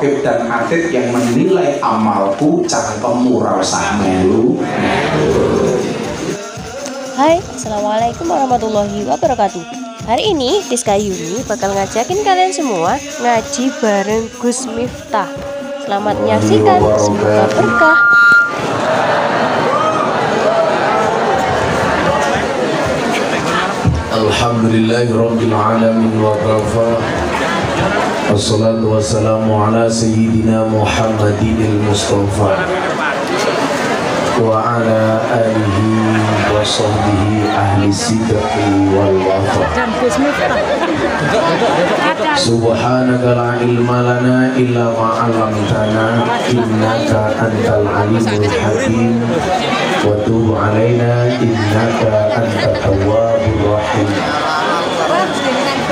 rokib dan atid yang menilai amalku, cangkemmu ra usah melu. Hai, assalamualaikum warahmatullahi wabarakatuh. Hari ini Rizka Yuni bakal ngajakin kalian semua ngaji bareng Gus Miftah. Selamat menyaksikan, semoga berkah. Alhamdulillahirabbil alamin wa kafa. Wassalatu wassalamu ala sayyidina Muhammadinil Mustafa wa ala alihi wa sahbihi ahli sidqi wal wafa. Subhanaka la ilma lana illa ma 'allamtana innaka antal alimul hakim wa tub 'alaina innaka antat tawwabur rahim.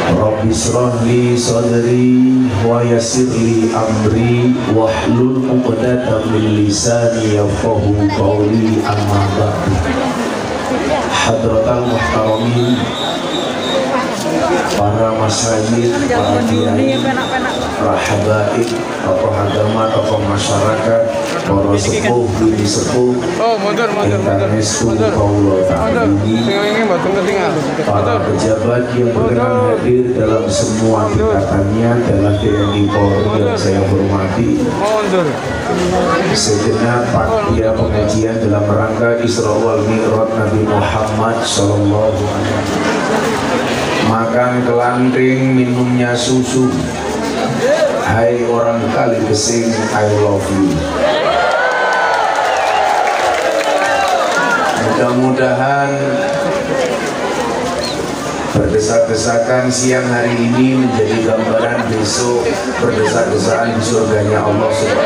Rabbi shrah li sadri wa yassir li amri wahlul 'uqdatam min lisani yafqahu qawli, amma ba'du. Hadratal muhtaramin, para masyayikh, para kiai, para habaib, tokoh agama, tokoh masyarakat, para sepuh, bini sepuh, intanestu kaulo ta'abudi, para pejabat yang berkenan hadir dalam semua tingkatannya, dalam TNI Polri yang saya hormati. Segenap panitia pengajian dalam rangka Isra wal Mi'raj Nabi Muhammad sallallahu alaihi wasallam. Makan kelanting, minumnya susu. Hai orang kali kesing, I love you. Mudah-mudahan berdesak-desakan siang hari ini menjadi gambaran besok berdesak-desakan di surganya Allah Subhanahu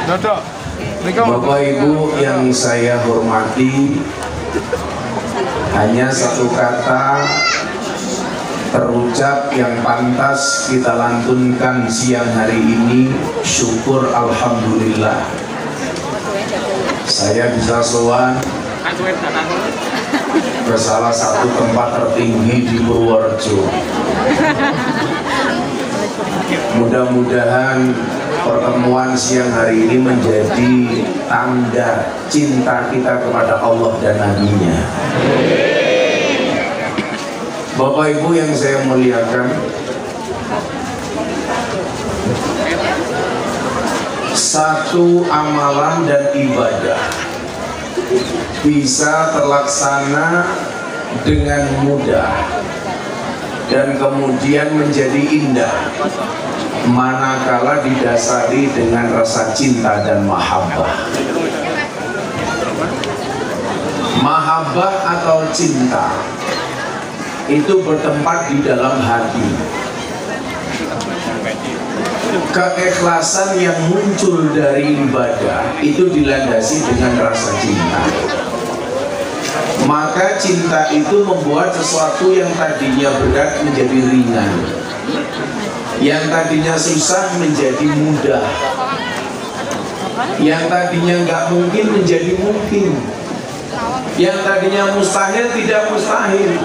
wa Ta'ala. Bapak Ibu yang saya hormati, hanya satu kata terucap yang pantas kita lantunkan siang hari ini, syukur alhamdulillah. Saya bisa sowan ke salah satu tempat tertinggi di Purworejo. Mudah-mudahan pertemuan siang hari ini menjadi tanda cinta kita kepada Allah dan Nabi-Nya. Bapak Ibu yang saya muliakan, satu amalan dan ibadah bisa terlaksana dengan mudah dan kemudian menjadi indah manakala didasari dengan rasa cinta dan mahabbah. Mahabbah atau cinta itu bertempat di dalam hati. Keikhlasan yang muncul dari ibadah itu dilandasi dengan rasa cinta. Maka cinta itu membuat sesuatu yang tadinya berat menjadi ringan, yang tadinya susah menjadi mudah, yang tadinya nggak mungkin menjadi mungkin, yang tadinya mustahil tidak mustahil.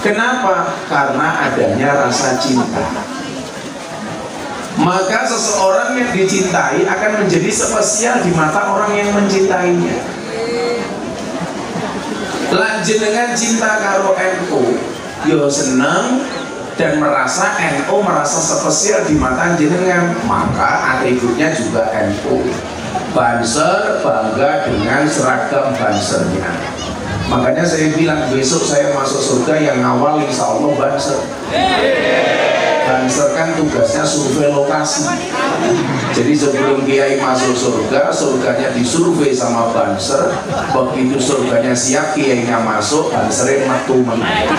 Kenapa? Karena adanya rasa cinta. Maka seseorang yang dicintai akan menjadi spesial di mata orang yang mencintainya. Lanjenengan cinta karo NU, yo seneng dan merasa NU merasa spesial di mata jenengan, maka atributnya juga NU. Banser bangga dengan seragam bansernya. Makanya saya bilang besok saya masuk surga yang awal insya Allah banser. Banser kan tugasnya survei lokasi. Jadi sebelum kiai masuk surga, surganya disurvei sama banser. Begitu surganya siap, kiainya masuk, bansernya metu menang.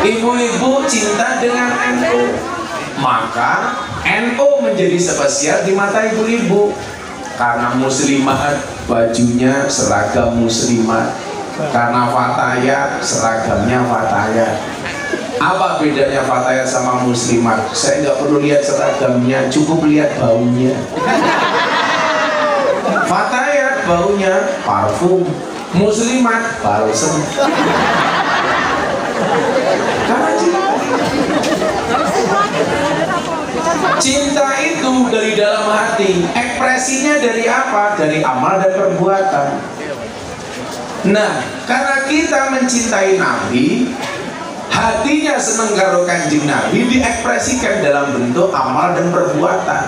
Ibu-ibu cinta dengan NU, maka NU menjadi spesial di mata ibu-ibu karena muslimat, bajunya seragam muslimat, karena fatayat, seragamnya fatayat. Apa bedanya fatayat sama muslimat? Saya nggak perlu lihat seragamnya, cukup lihat baunya. Fatayat baunya parfum, muslimat balsem. Karena cinta itu dari dalam hati, ekspresinya dari apa? Dari amal dan perbuatan. Nah, karena kita mencintai Nabi, hatinya seneng karo Kanjeng Nabi, diekspresikan dalam bentuk amal dan perbuatan.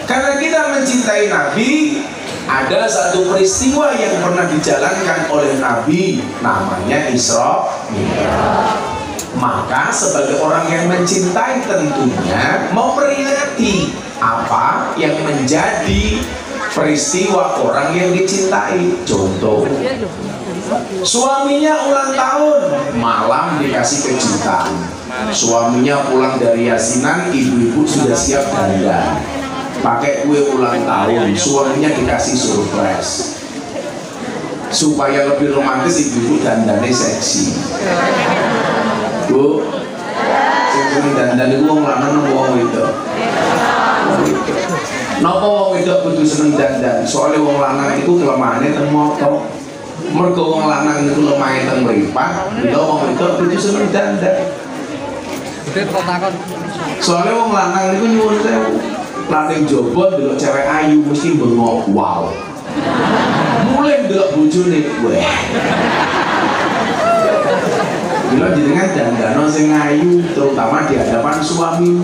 Karena kita mencintai Nabi, ada satu peristiwa yang pernah dijalankan oleh Nabi, namanya Isra Mi'raj. Maka sebagai orang yang mencintai tentunya memperingati apa yang menjadi peristiwa orang yang dicintai. Contoh, suaminya ulang tahun, malam dikasih kejutan. Suaminya pulang dari yasinan, ibu-ibu sudah siap dandan, pakai kue ulang tahun. Suaminya dikasih surprise supaya lebih romantis, ibu-ibu dandannya seksi. Bu, sing dandan iku wong lanang napa wong wedok? Napa wong wedok kudu seneng dandan? Soale wong lanang iku kelemahane teng moto. Mergo wong lanang niku lemahe teng mripat, lha wong wedok kudu seneng dandan. Soale wong lanang niku nyuwun sewu, lating jaba delok cewek ayu mesti bengok wow. Mulai delok bojone weh. Bila jenengan dandano sing ayu, terutama di hadapan suami.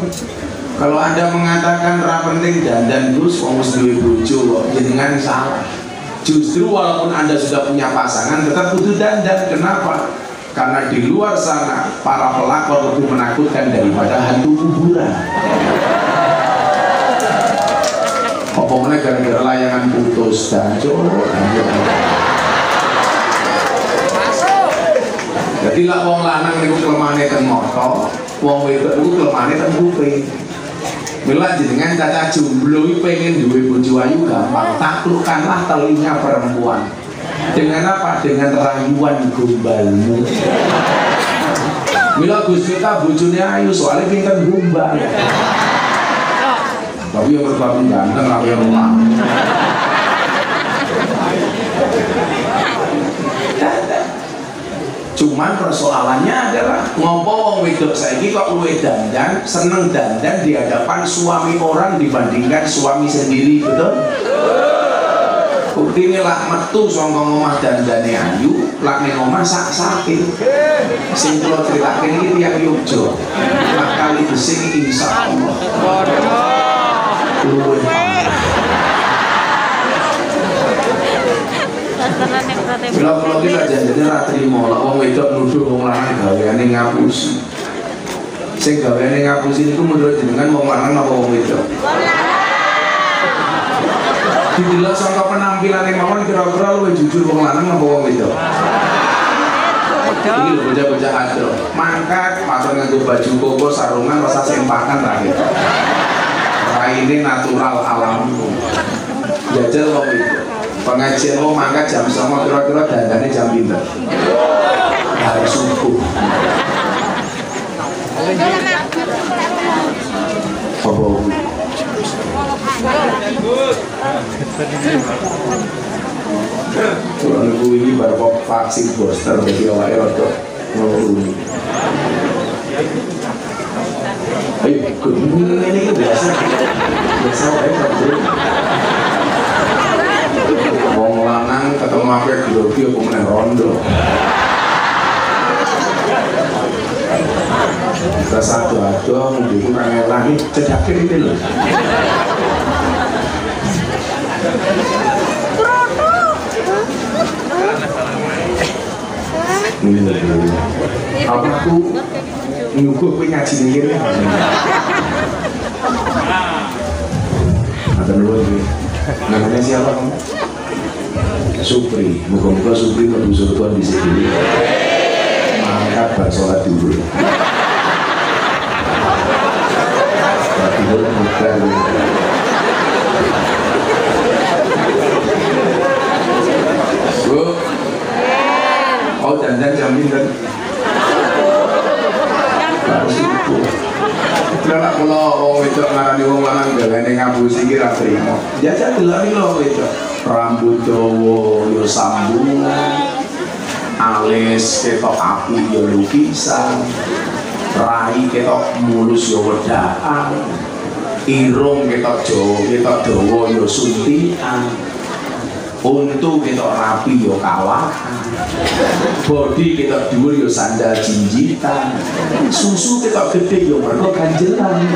Kalau Anda mengatakan ra penting dandan Gus, wong wis duwe bojo, jenengan salah. Justru walaupun Anda sudah punya pasangan, tetap butuh dandan. Kenapa? Karena di luar sana para pelakor lebih menakutkan daripada hantu kuburan. Apa meneh gara-gara layangan putus dan jadi lah wong lanang niku kelemahane ten moto, wong wedok niku kelemahane ten kuping. Mila jenengan caca jomblo iki pengen duwe bojo ayu gampang, taklukkanlah telinga perempuan. Dengan apa? Dengan rayuan gombalmu. Mila Gus Miftah bojone ayu soalnya pinter gombal. Tapi yang berbabung ganteng lah yang rumah. Cuman persoalannya adalah ngopo wong wedok saiki kok luwe dandan, seneng dandan di hadapan suami orang dibandingkan suami sendiri, betul? Bukti ini lah metu sangka ngomah dandane ayu, lak ning omah sak-sake. Sing kula critake iki tiyang Yogya. Lak kali besing insyaallah. Luwe. Kalau kita janjinya ratri mola, wong wedok nuduh wong lanang gaweane ngapusi. Sing gaweane ngapusi itu menurut jenengan wong lanang apa wong wedok? Didelok sangka penampilan yang mawon kira-kira luwih jujur wong lanang apa wong wedok? Ini lho bocah-bocah adol. Mangkat, pacar nganggo baju koko sarungan rasa sempakan terakhir. Raine natural alam. Jajal wong wedok. Pengajian mau mangkat jam 9 kira-kira dandannya jam pinter hari subuh. Oh, kalau nunggu ini baru vaksin booster jadi awalnya untuk nunggu. Ayo, ini biasa wong lanang ketemu apa grogi apa meneh rondo. Kita satu-satu mungkin kangen lagi cedakin itu loh. Apa aku nyuguh kowe ngaji ning kene. Ada nuwun. Namanya siapa kamu? Supri. Muka-muka Supri mlebu surga di sini. Mangkat bar salat dulu. Tidur bukan. Bu. Oh dandan jam pinten? Harus itu. Kalau kalau wong wedok ngarani wong lanang galane ngapusi iki ra trimo. Jajal delok iki lho wedok. rambut dawa yo sambungan, alis ketok api yo lukisan, rai ketok mulus yo wedaan, irung ketok jawa ketok dawa yo suntikan, untu ketok rapi yo kawakan, bodi ketok dhuwur yo sandal jinjitan, susu ketok gede yo mergo ganjelan.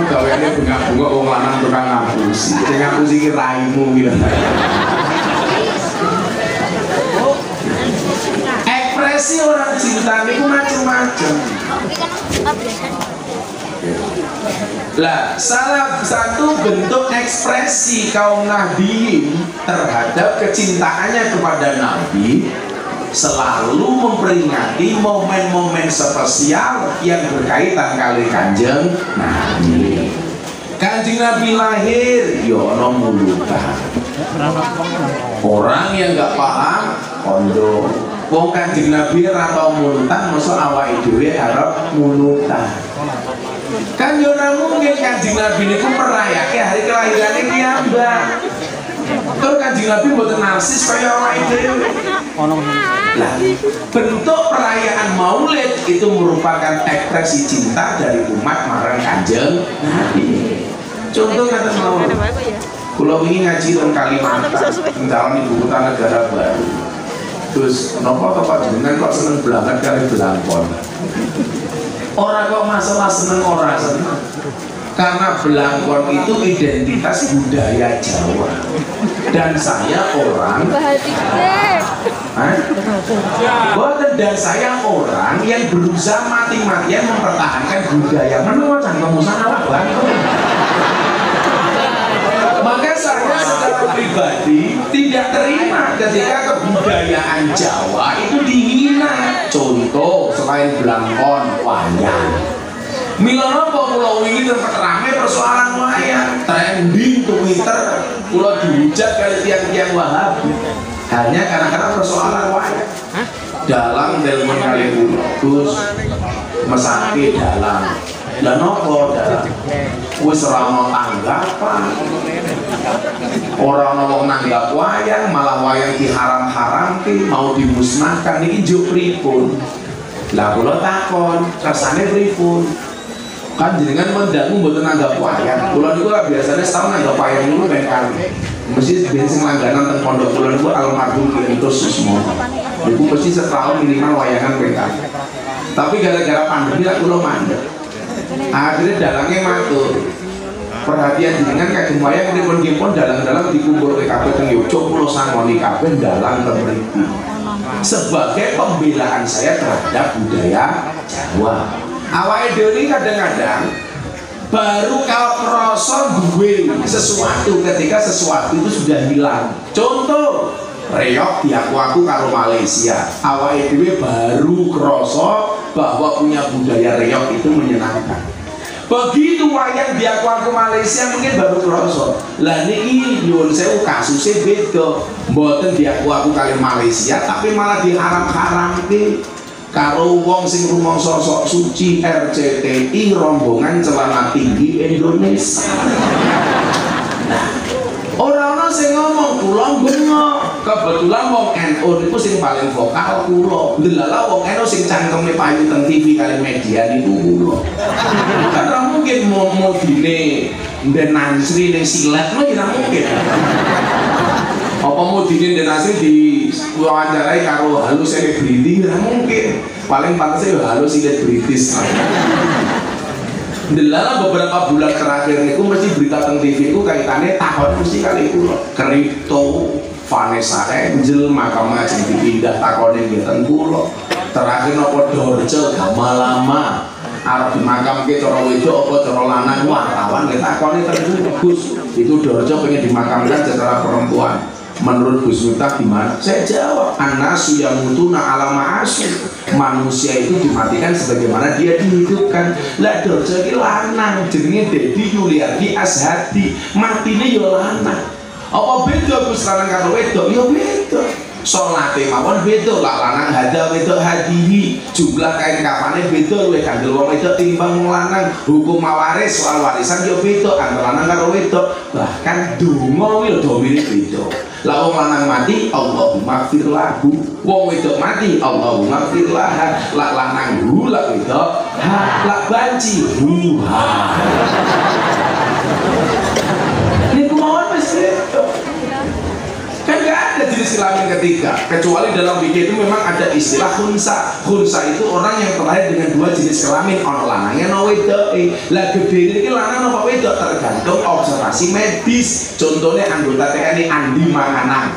Gaweane bunga-bunga wong lanang tukang ngapusi. Sing ngapusi ki raimu gitu. Ekspresi orang cinta niku macam-macam. Lah, salah satu bentuk ekspresi kaum nabiin terhadap kecintaannya kepada Nabi selalu memperingati momen-momen spesial yang berkaitan kali Kanjeng Nabi. Kanjeng Nabi lahir, yo ono mulutan. Orang yang nggak paham, kondo. Wong Kanjeng Nabi ora tau mulutan, mosok awake dhewe arep mulutan. Kan yo ora mungkin Kanjeng Nabi niku merayake hari kelahirane piyambak. Terus Kanjeng Nabi mboten narsis kaya awake dhewe. Lah, bentuk perayaan Maulid itu merupakan ekspresi cinta dari umat marang Kanjeng Nabi. Contoh kata mawon. Kula wingi ngaji teng Kalimantan, calon ibu kota negara baru. Terus napa Bapak jenengan kok seneng banget kali Blangkon? Orang kok masalah seneng ora seneng. Karena Blangkon itu identitas budaya Jawa. Dan saya orang dan saya orang yang berusaha mati-matian mempertahankan budaya. Menurut kamu sana Blangkon. Maka saya secara pribadi tidak terima ketika kebudayaan Jawa itu dihina. Contoh selain Blangkon, wayang. Mila napa kula wingi tempat rame persoalan wayang, trending Twitter, kula dihujat kali tiang-tiang Wahabi. Hanya karena persoalan wayang. Dalang telepon kali kula, Gus mesake dalang. Lah napa dalang? Wis ora ono tanggapan. Ora ono wong nanggap wayang, malah wayang diharam-haramke, mau dimusnahkan iki njuk pripun? Lah kula takon, rasane pripun? Kan jenengan mendangu mboten nanggap wayang. Kula niku biasane setahun nanggap wayang niku ben kali. Mesti bensin langganan teng pondok kula niku almarhum Ki Entus Susmo. Niku mesti setahun minimal wayangan ben kali. Tapi gara-gara pandemi lah kula mandek. Akhirnya dalangnya matur. Perhatian jenengan kagem wayang pripun-pripun dalang-dalang dikumpul ke kabeh teng Yogyakarta kula sangoni kabeh dalang teng mriki. Sebagai pembelaan saya terhadap budaya Jawa. Awake dhewe kadang-kadang baru kalau krasa duwe sesuatu ketika sesuatu itu sudah hilang. Contoh, reok diaku-aku karo Malaysia. Awake dhewe baru krasa bahwa punya budaya reok itu menyenangkan. Begitu wayang diaku-aku Malaysia mungkin baru krasa. Lah niki nyuwun sewu kasuse beda. Mboten diaku-aku kali Malaysia tapi malah diharam-haramke. Karo wong sing rumangsa sok suci RCTI rombongan celana tinggi Indonesia. Nah, ora ana sing ngomong kula bengok. Kebetulan wong NU niku sing paling vokal kula. Delala wong NU sing cangkeme payu teng TV kali media niku kula. Karena mungkin mau dine ndek Nasri ning silat mah ora mungkin. Apa mau dingin dan asli di wawancarai karo halus selebriti nggak mungkin. Paling pantasnya ya halus selebritis. Delala beberapa bulan terakhir itu mesti berita tentang TV itu kaitannya tahun mesti kali itu kripto Vanessa Angel makamnya jadi dipindah takonin gitu kulo. Terakhir nopo Dorce lama arep dimakam ke cara wedok apa cara lanang wartawan kita takoni terus itu Dorce pengen dimakamkan secara perempuan. Menurut Gus Miftah gimana? Saya jawab, anasu yang mutuna alama asyik. Manusia itu dimatikan sebagaimana dia dihidupkan. Lah Dorce iki lanang jenenge Dedi Yuliardi Ashadi. Matine yo lanang. Apa beda Gus lanang karo wedok? Ya beda. Salate mawon beda, lak lanang hada wedok hadihi, jumlah kain kafane beda luwih kandel wong wedok timbang lanang, hukum mawaris soal warisan yo beda antara lanang karo wedok, bahkan donga yo do mirip beda. Lah wong lanang mati Allahumma fir lahu, wong wedok mati Allahumma fir laha, lak lanang hu lak wedok ha, lak banci hu ha. Niku mawon wis beda. Kan gak ada jenis kelamin ketiga, kecuali dalam fikih itu memang ada istilah khunsa. Khunsa itu orang yang terlahir dengan dua jenis kelamin, ono lanangnya ono wedoke. Lah gede iki lanang apa wedok tergantung observasi medis. Contohnya anggota TNI Andi Manganang,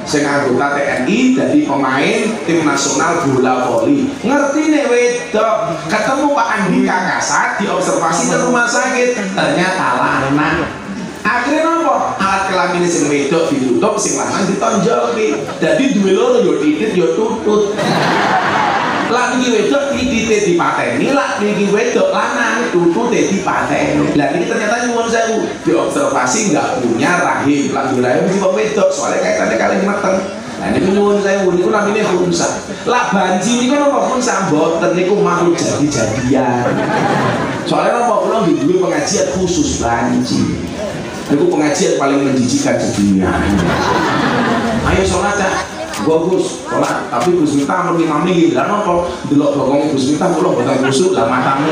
sing anggota TNI jadi pemain tim nasional bola voli. Ngerti nih wedok, ketemu Pak Andi Kakasat diobservasi ke rumah sakit, ternyata lanang. Akhirnya nopo? Alat kelamin sing wedok ditutup, sing lanang ditonjolke. Dadi duwe loro yo titit yo tutut. Lah iki wedok titite dipateni, lah iki wedok lanang tutute dipateni. Lah iki ternyata nyuwun sewu, diobservasi enggak punya rahim. Lah rahim iki kok wedok, soalnya kaitannya kali meteng. Nah niku nyuwun sewu niku namine khunsa. Lah banci niku napa khunsa mboten niku makhluk jadi-jadian. Soalnya napa kula nggih duwe pengajian khusus banci. Itu pengajian paling menjijikan di dunia. Ayo sholat ya, Gus, sholat. Tapi Gus Miftah mami lah nopo. Delok bokong Gus Miftah kula boten kusuk lah matamu.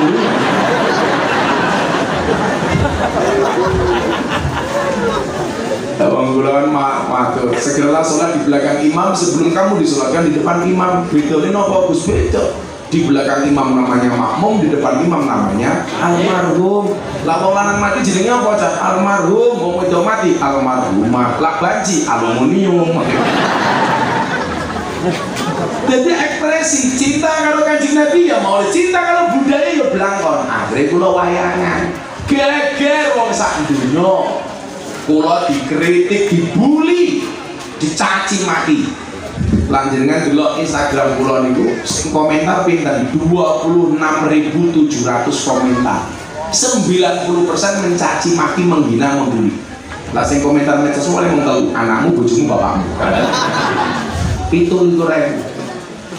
Abang Gulaan matur. Segeralah sholat di belakang imam sebelum kamu disolatkan di depan imam. Bedone nopo Gus beda. Di belakang imam namanya makmum, di depan imam namanya almarhum. Lah wong lanang mati jenenge apa cah? Almarhum. Wong wedok mati almarhumah. Lah banci aluminium. Jadi ekspresi cinta karo Kanjeng Nabi ya mau cinta karo budaya ya blangkon. Akhire kula wayangan. Geger wong sak donya. Kula dikritik, dibully, dicaci maki. Lanjenengan delok Instagram kula niku komentar pinten 26.700 komentar. 90% mencaci maki, menghina, membuli. Lah sing komentar medsos mulai mung telu, anakmu, bojomu, bapakmu. 7.000.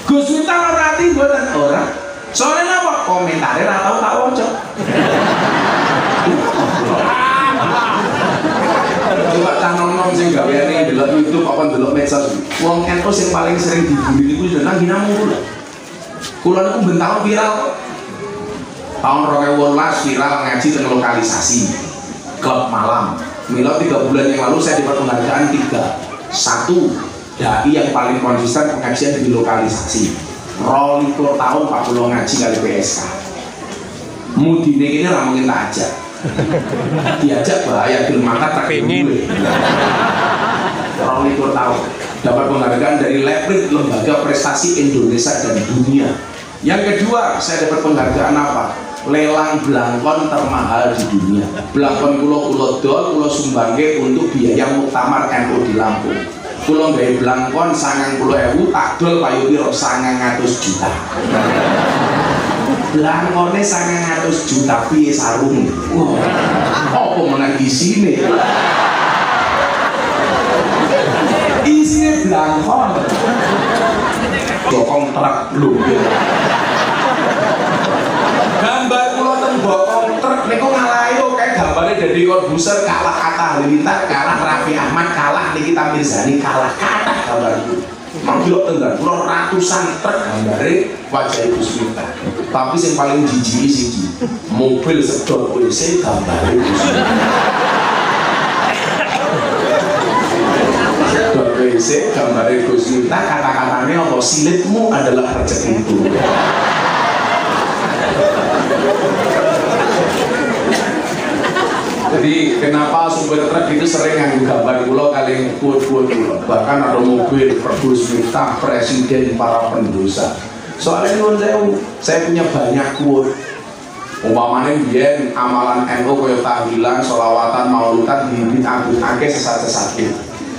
Gus Miftah ora ati mboten ora. Soalnya apa? Komentare ora tau tak waca. Coba cah nom-nom sing gaweane delok YouTube apa delok medsos. Wong NU sing paling sering dibully niku yo nang ginamu kula. Kula niku bentang viral. Tahun 2018 viral ngaji teng lokalisasi klub malam. Mila 3 bulan yang lalu saya dapat penghargaan 3. 1, dai yang paling konsisten pengajian di lokalisasi. 22 tahun 40 ngaji kali PSK. Mudine kene ra mungkin tak ajak. Diajak bahaya film mangkat tak pengen. Orang itu tahu dapat penghargaan dari Leprit, Lembaga Prestasi Indonesia dan Dunia. Yang kedua, saya dapat penghargaan apa? Lelang blangkon termahal di dunia. Blangkon kulo dol, kulo sumbangke untuk biaya muktamar NU di Lampung. Kulo gawe blangkon 90.000 tak dol payu piro 900 juta. Blangkone 900 juta piye sarung. Wah. Apa menang isine? Isine blangkon. Bokong truk lho. Gambar kula ten bokong truk niku ngalayo kayak gambare Deddy Corbuzier kalah Atta Halilintar, kalah Raffi Ahmad, kalah Nikita Mirzani, kalah kata gambar itu. Manggil tengah, kurang ratusan truk gambare wajah Gus Miftah. Tapi yang paling jijik siji mobil sedot WC gambare Gus Miftah. Sedot WC gambare Gus Miftah, kata-katanya apa? Silitmu adalah rezekiku. Jadi kenapa sumber truk itu sering nganggo gambar kula kali quote-quote kula. Bahkan ada mobil Gus Miftah presiden para pendosa. Soalnya nyuwun sewu, saya punya banyak quote. Umpamane biyen amalan NU kaya tahlilan, sholawatan, mauludan diabut-abutake sesat-sesate.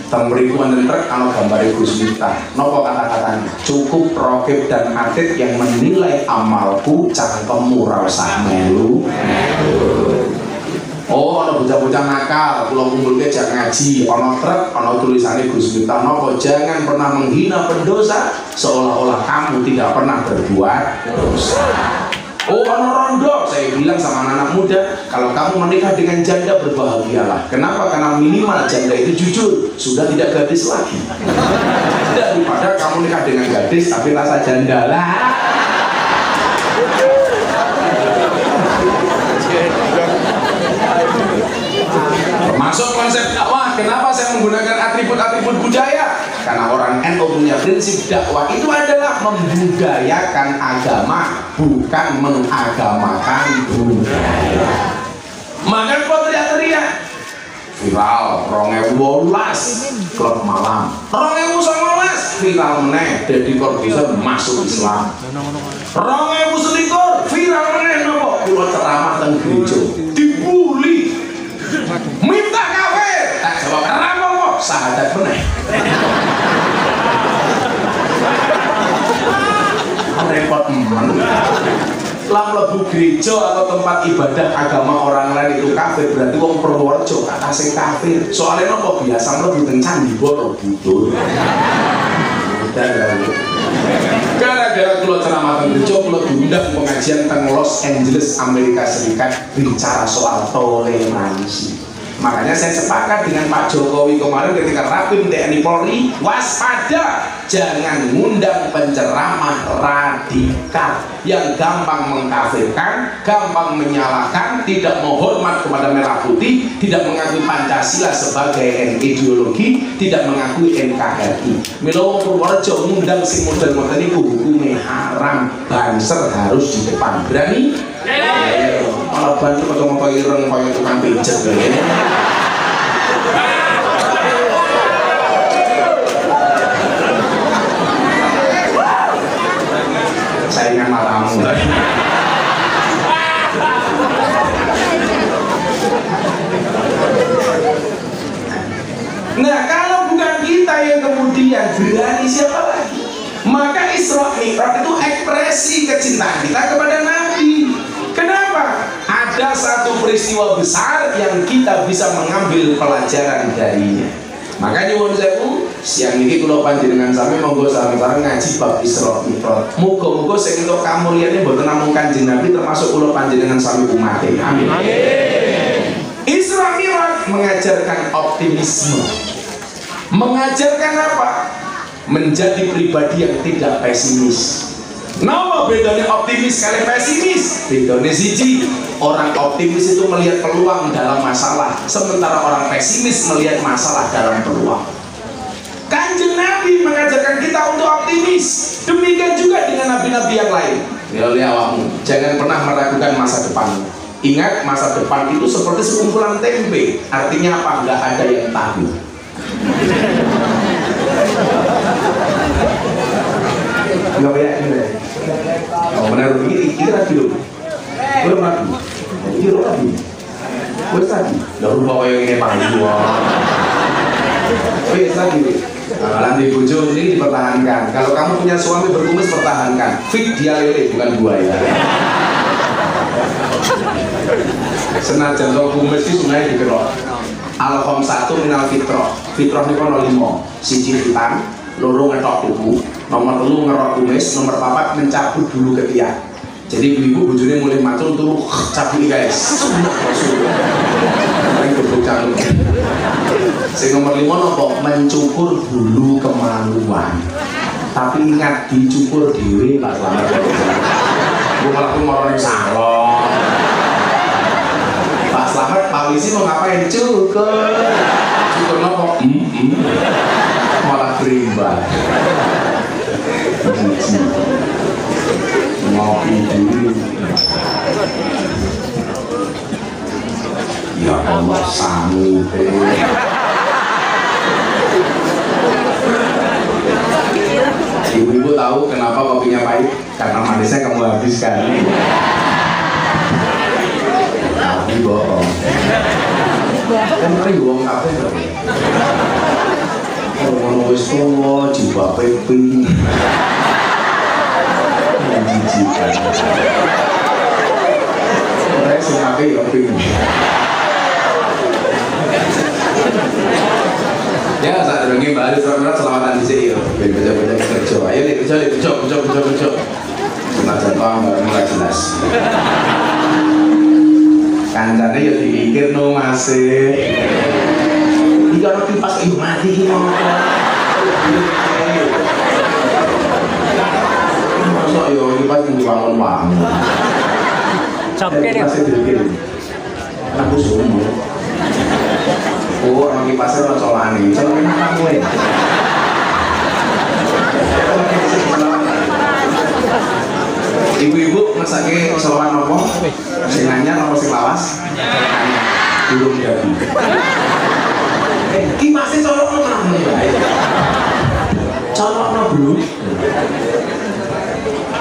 Teng mriku wonten truk ana gambare Gus Miftah. Napa kata-katanya? Cukup Rokib dan Atid yang menilai amalku, cangkemmu ora usah melu. Oh, ono bocah-bocah nakal, kula kumpulke jak ngaji, ono truk, ono tulisane Gus Miftah napa jangan pernah menghina pendosa seolah-olah kamu tidak pernah berbuat dosa. Oh, ono rondo, saya bilang sama anak muda, kalau kamu menikah dengan janda berbahagialah. Kenapa? Karena minimal janda itu jujur, sudah tidak gadis lagi. Daripada kamu nikah dengan gadis tapi rasa janda lah. Masuk konsep dakwah. Kenapa saya menggunakan atribut-atribut budaya? Karena orang NU punya prinsip dakwah itu adalah membudayakan agama, bukan mengagamakan budaya. Maka kok teriak-teriak viral 2018 klub malam 2019 viral meneh Deddy Corbuzier masuk Islam 2021 viral meneh nopo kula ceramah teng gereja dibully minta kafir tak jawab rampok sahadat meneh repot lah mlebu gereja atau tempat ibadah agama orang lain itu kafir berarti wong Purworejo kata sing kafir soalnya nopo biasa mlebu teng candi Borobudur gara-gara kula ceramah teng gereja kula diundang pengajian teng Los Angeles Amerika Serikat bicara soal toleransi. Makanya saya sepakat dengan Pak Jokowi kemarin ketika Rapim TNI Polri, waspada, jangan ngundang penceramah radikal yang gampang mengkafirkan, gampang menyalahkan, tidak menghormat kepada merah putih, tidak mengakui Pancasila sebagai ideologi, tidak mengakui NKRI. Milo Purworejo ngundang si model-model itu hukumnya haram, banser harus di depan. Berani? Kalau bantu atau mau ireng kayak tukang pijet kayaknya. Saingan matamu. Nah, kalau bukan kita yang kemudian berani, siapa lagi? Maka Isra Mi'raj itu ekspresi kecintaan kita kepada Nabi. Kenapa? Ada satu peristiwa besar yang kita bisa mengambil pelajaran darinya. Makanya nyuwun sewu, siang ini kula panjenengan sami monggo sareng-sareng ngaji bab Isra Mi'raj. Muga-muga sing entuk kamulyane mboten namung Kanjeng Nabi termasuk kula panjenengan sami umat. Amin. Isra Mi'raj mengajarkan optimisme. Mengajarkan apa? Menjadi pribadi yang tidak pesimis. Nama bedanya optimis kali pesimis. Bedanya siji, orang optimis itu melihat peluang dalam masalah, sementara orang pesimis melihat masalah dalam peluang. Kanjeng Nabi mengajarkan kita untuk optimis. Demikian juga dengan nabi-nabi yang lain. Ya awakmu, jangan pernah meragukan masa depan. Ingat, masa depan itu seperti sekumpulan tempe. Artinya apa? Nggak ada yang tahu. Nggak banyak ini. Oh benar begini, ini lagi dulu. Belum lagi. Ini lagi. Wes lagi. Nggak lupa yang ini pagi. Wes lagi. Nanti bojo ini dipertahankan. Kalau kamu punya suami berkumis, pertahankan. Fit dia lele, bukan buaya. Senajan to kumis iki sunai dikerok. Al-Khom 1 minal fitrah. Fitrah niku ana 5. Siji hitam, loro ngetok kuku, nomor 3 ngerok kumis, nomor 4 mencabut bulu ketiak. Jadi ibu bojone mulai matur turu cabuki guys. Paling gebuk cantik. Sing nomor 5 napa? Mencukur bulu kemaluan. Tapi ingat dicukur dhewe Pak Slamet. Gue malah tuh marane salon. Pak Slamet, polisi mau ngapain? Cukur. Cukur nopo? Malah berimba. Ngopi dulu. Ya Allah, sangu. Ibu-ibu tahu kenapa kopinya pahit? Karena manisnya kamu habiskan. Tapi bohong. Kan mari wong kafe to. Ono wis tuwa jiwa pepi. Jijikan. Ora sing ape yo ping. Ya saat ini balik saudara selamatan di sini yo. Beja-beja kerja. Ayo nih kerja. Senajan paham barang mulai jelas. Kancane yo dipikir no masih. Iki ana kipas iki mati iki mau. Masuk yo kipas bangun-bangun. Capek ya. Masih dipikir. Aku sumu. Oh, orang kipasnya orang colani, colani apa gue? Ibu-ibu ngesake soloan apa? Sing nanyar apa sing lawas? Belum jadi. Kipasnya colok no colok no belum?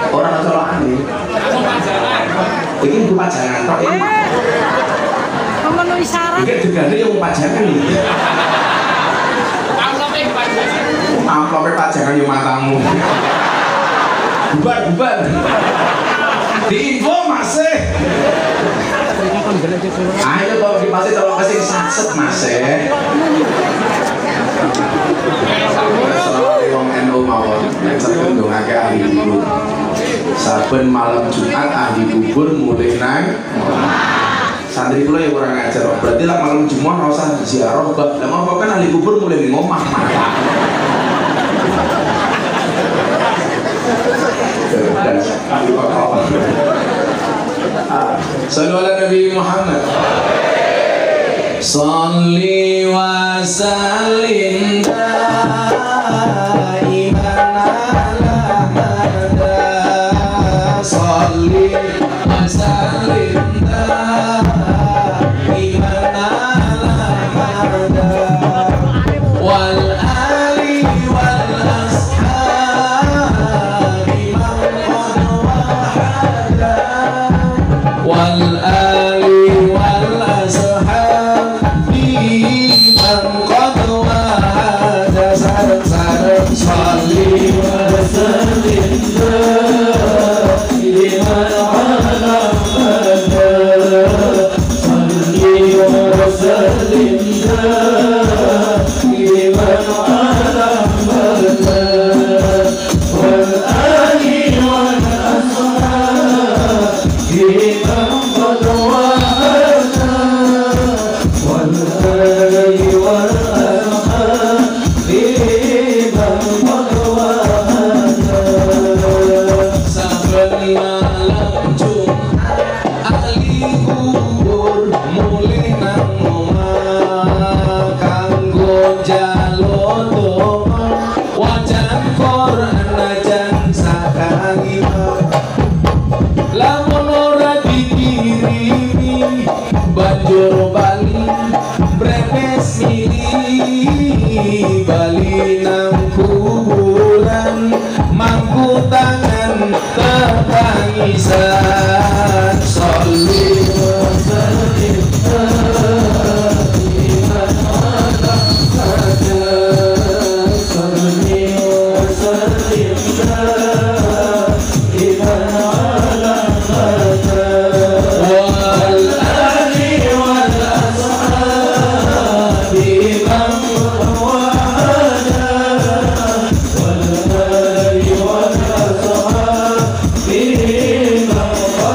Orang colokan nih. Ini bukan pajangan tok ini. Memenuhi syarat. Ini juga yang pajangan nih. Amplopnya pajangan yang matamu. Bubar. Diinfo masih. Ayo kalau dipasih tolong kasih satset masih. Assalamualaikum NU mawon. Yang sering dongake ahli bubur. Saben malam Jumat ahli bubur mulai nang. Santri kula yang kurang ajar. Berarti lah malam Jumat ora usah ziarah, Mbak. Lah mau kan ahli bubur mulai ning omah. Sallu ala Nabi Muhammad. Salli wa sallim daiman ala hada. Salli wa sallim daiman ala hada. Wal ali wal ashabi man qad wahada. Wal ali wal ashabi man qad wahada. Sareng salli wa sallim daiman ala hada. Salli wa sallim daiman ala hada. Wal ali wal ashabi man qad wahada. Wal ali wal ashabi man qad wahada. Saben malam Jumat ahli kubur mulih nang omah kanggo njaluk donga wajan Quran najan sakalima. Lamun ora dikirimi banjur bali bremes mili bali nang kuburan mangku tangan tetangisan. Sholli wa sallim daiman ala hada. Sholli wa sallim daiman ala hada. Wal ali wal ashabi man qad wahada. Wal ali wal ashabi man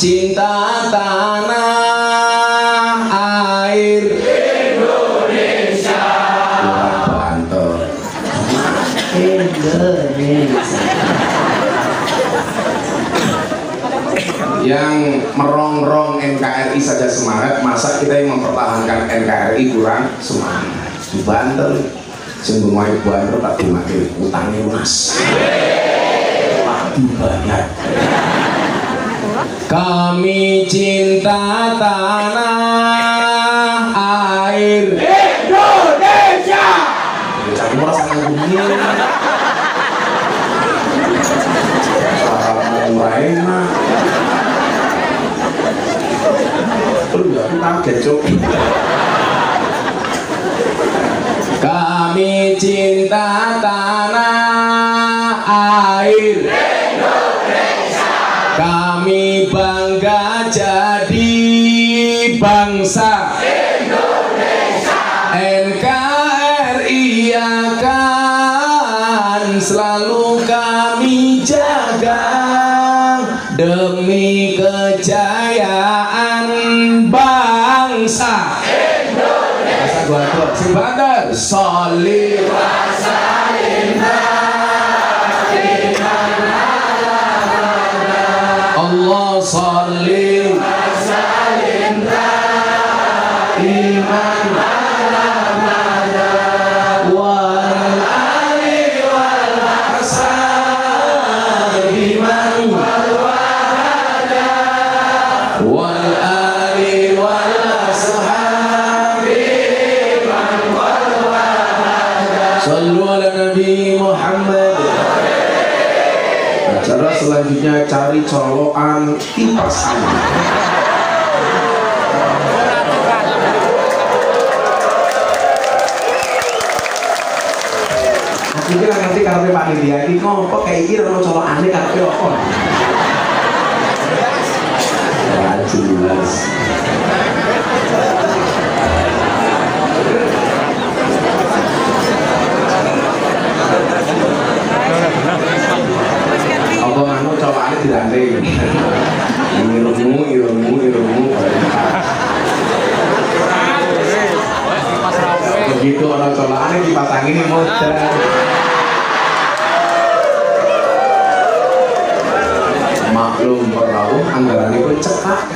cinta tanah air Indonesia. Bantul. Indonesia. Yang merongrong NKRI saja semangat, masa kita yang mempertahankan NKRI kurang semangat? Bantul. Sungguh mau bantul tak dimakai utangnya lunas. Waktu banyak. Kami cinta tanah air Indonesia. Jangan merasa ngomongin. Suara murah enak. Terus ya, aku kaget cok. Kami cinta tanah air Indonesia. Kami bangga jadi bangsa Indonesia. NKRI akan selalu kami jaga demi kejayaan bangsa Indonesia. Gua si Bandar Sholli wa sallim Allah sholli wa sallim iman wal ali wal ashabi man wal wahada wal ali wal ashabi man wal wahada. Sallu ala Nabi Muhammad. Acara selanjutnya cari colokan kipas angin. Aku kira nanti kalau panitia ini ngopo kayak kira mau colokannya kafe apa? Jelas. Apa anu colokannya diranting. Irungmu. Begitu orang colokannya dipasangin ini modal. Maklum perahu anggaran itu cepat.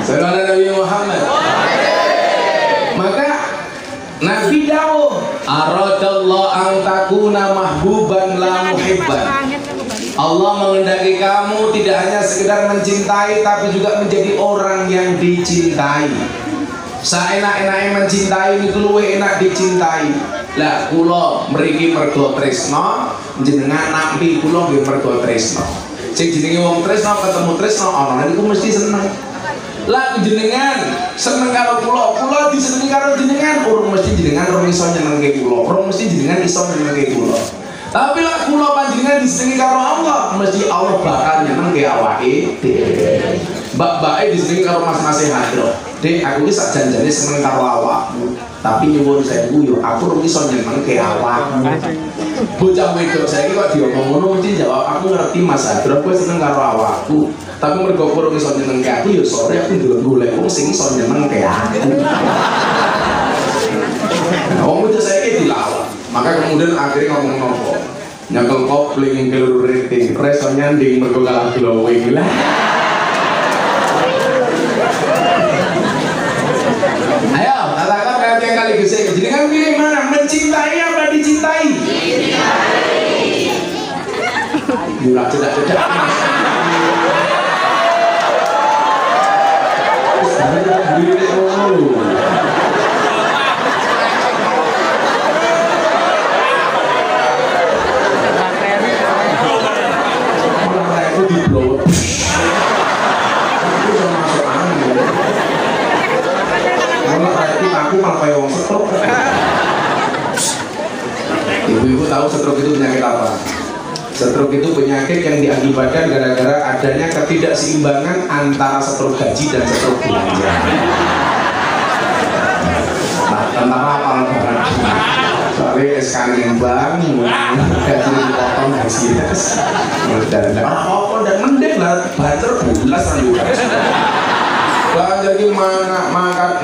Saudara Nabi Muhammad. Maka Nabi dawuh, aradallahu an takuna mahbuban la muhibban. Allah mengendaki kamu tidak hanya sekedar mencintai tapi juga menjadi orang yang dicintai. Saenak-enake mencintai itu luwih enak dicintai. Lah kula mriki mergo tresna, jenengan nampi kula nggih mergo tresna. Sing jenenge wong tresna ketemu tresna ana niku mesti seneng. Lah jenengan seneng karo kula disenengi karo jenengan, urung mesti jenengan ora iso nyenengke kula, urung mesti jenengan iso nyenengke kula. Tapi lah kula panjenengan disenengi karo Allah, mesti Allah bakal nyenengke awake dhewe. Mbak-mbake disenengi karo mas-mase hadro. Dek, aku iki sak janjane seneng karo awakmu. Tapi nyuwun sewu yo aku ora iso nyenengke awakmu. Bocah wedok saiki kok diomong ngono mesti jawab aku ngerti Mas Hadro, kowe seneng karo awakku. Tapi mergo kowe ora iso nyenengke aku yo sore aku ndelok golek wong sing iso nyenengke aku. Wong wedok saiki dilawan. Maka kemudian akhirnya ngomong nopo. Nyekel kopling keluru rating, reso nyanding mergo kalah glowing lah. Ayo, katakan kalian kali gesek. Jadi kan pilih mana? Mencintai apa dicintai? Dicintai. Murah cedak-cedak. Ibu-ibu tahu stroke itu penyakit apa? Stroke itu penyakit yang diakibatkan gara-gara adanya ketidakseimbangan antara stroke gaji dan stroke belanja. Nah, tentara apa? Soalnya SK Bang, gaji dipotong hasilnya. Dan apa dan mendek lah, banter bulas juga. Lah jadi mangkat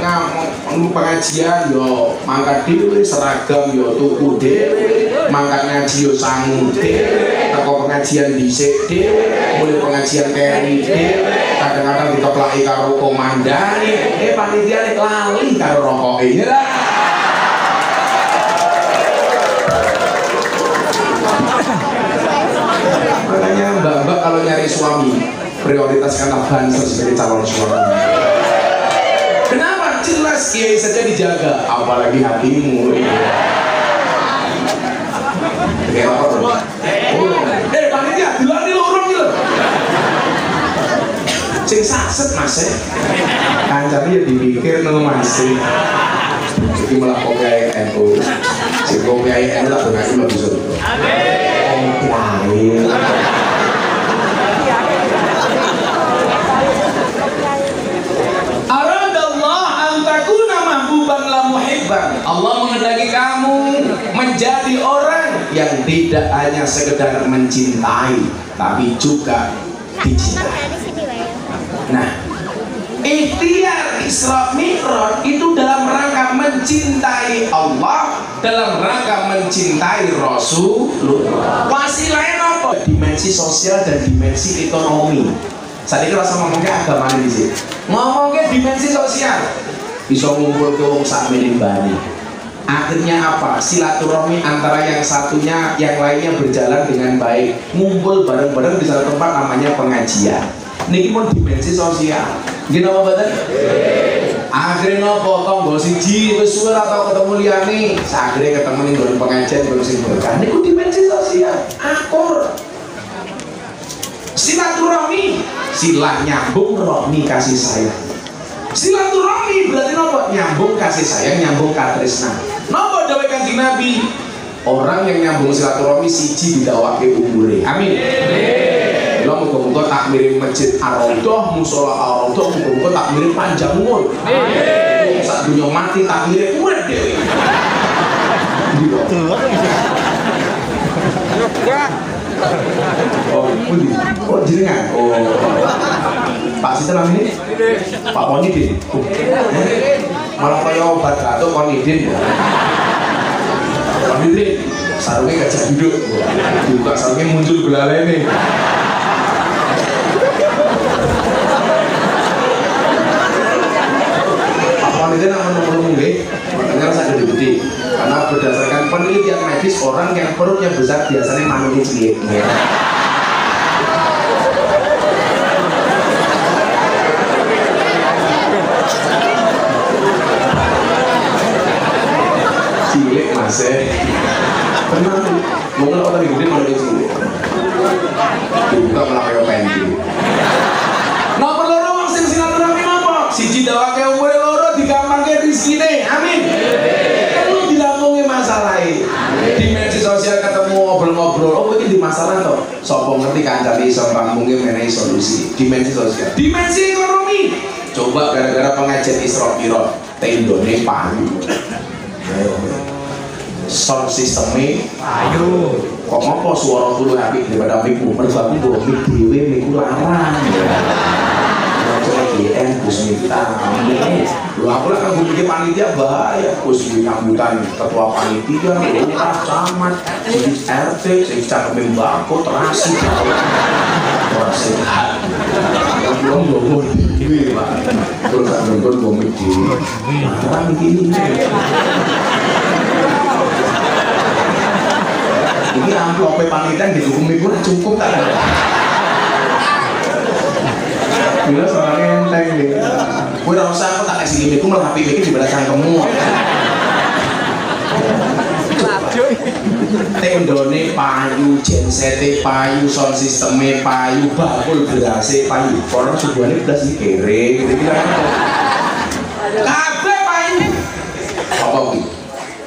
pengajian yo mangkat dhewe seragam yo tuku dhewe, mangkat ngaji yo sangu dhewe, teko pengajian dhisik dhewe, mulai pengajian keri dhewe, kadang-kadang dikeplaki karo komandane, panitiane lali karo rokoke. Makanya mbak-mbak kalau nyari suami prioritaskanlah bansos sebagai calon suami. Kenapa? Jelas kiai saja dijaga, apalagi hatimu. Kayak apa tuh? Panitia, dilani lo orang gitu. Sing saset mas ya. Kancane ya dipikir no masih. Jadi malah kok kiai NU. Si kok kiai NU tak berarti lo bisa. Amin. Allah menghendaki kamu menjadi orang yang tidak hanya sekedar mencintai, tapi juga dicintai. Nah, ikhtiar Isra Mi'raj itu dalam rangka mencintai Allah, dalam rangka mencintai Rasulullah. Wasilahnya apa? Dimensi sosial dan dimensi ekonomi. Saya kira sama ngomongnya agama di sini. Ngomongnya dimensi sosial. Bisa ngumpul ke wong sak milimbani. Akhirnya apa? Silaturahmi antara yang satunya yang lainnya berjalan dengan baik, ngumpul bareng-bareng di satu tempat namanya pengajian. Niki pun dimensi sosial. Gini apa badan? Akhirnya nopo tonggo siji wis suwe atau ketemu liyane, akhirnya ketemu ning nggon pengajian terus sing berkah. Niku dimensi sosial. Akur. Silaturahmi, silah nyambung rohmi kasih sayang. Silaturahmi berarti nopo? Nyambung kasih sayang, nyambung katresna. Nopo dawuh Kanjeng Nabi? Orang yang nyambung silaturahmi siji didawake umure. Amin. Lo muga-muga tak miring masjid Ar-Raudhah, mushola Ar-Raudhah, muga-muga tak miring panjang umur. Amin. Sak dunya mati tak miring urip dhewe. Oh, pundi? Oh, jenengan. Oh. Pak Sinten ini? Pak Konidin. Malah kaya obat batuk Konidin. Konidin, sarungnya gajah duduk. Dibuka sarungnya muncul belalene. Pak Konidin nak menunggu nggih, makanya rasa gede-gede. Karena berdasarkan penelitian medis, orang yang perutnya besar biasanya manuknya cilik. Cilik masih. Tenang, mau ngelak tadi gede manuknya cilik. Juga malah kayak pendek. Nah perlu orang sing silaturahmi apa? Siji dawake umure loro digampangke rezekine. Amin. Dimensi sosial ketemu ngobrol-ngobrol. Oh ini di masalah toh. Sopo ngerti kancane iso rampungke menehi solusi. Dimensi sosial. Dimensi ekonomi. Coba gara-gara pengajian Isra Mi'raj tendone payu. Sound systemnya payu. Kok ngopo suara kulo apik daripada miku? Mergo aku mbok mik dhewe miku larang. GN Gus Miftah. Lu aku lah kan bikin panitia bahaya. Gus nyambutan ketua panitia, lurah, camat, sing RT, sing cakep mbako, terasi. Ora sehat. Belum ngomong iki, Pak. Terus tak nonton komik iki. Marah iki. Ini amplop panitia didukung miku cukup tak? Bila soalnya enteng deh. Gue rasa aku tak kasih gimmickku malah HP ini di belakang kamu. Tendone payu, gensete payu, sound sistemnya payu, bakul berase payu. Orang subuhannya belas ini kere, gitu kan? Kabeh payu. Apa gitu?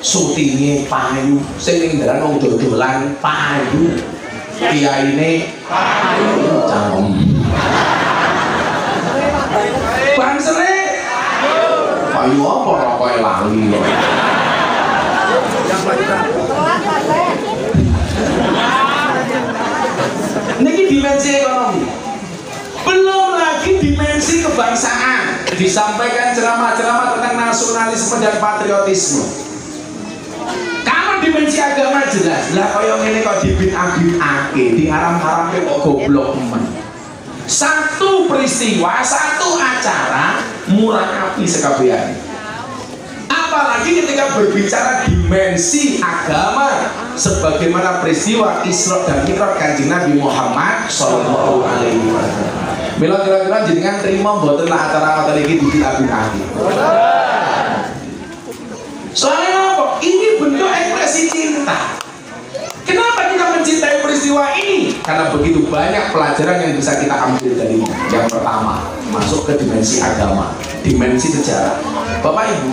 Syutingnya payu, sing dalan wong dodolan payu, kiyaine payu, cangkem. Bangsere payu apa rokoknya lali loh. Niki dimensi ekonomi. Belum lagi dimensi kebangsaan. Disampaikan ceramah-ceramah tentang nasionalisme dan patriotisme. Kalau dimensi agama jelas. Lah koyo ngene kok dibin-abinake, diharam-haramke kok goblok men. Satu peristiwa, satu acara murah api sekabehan. Apalagi ketika berbicara dimensi agama, sebagaimana peristiwa Isra dan Mi'raj Kanjeng Nabi Muhammad Shallallahu Alaihi Wasallam. Mila kira-kira jenengan terima mboten lah acara-acara iki dibin-abinake. Soalnya apa? Ini bentuk ekspresi cinta. Kenapa kita mencintai peristiwa ini? Karena begitu banyak pelajaran yang bisa kita ambil darinya. Yang pertama, masuk ke dimensi agama, dimensi sejarah. Bapak Ibu,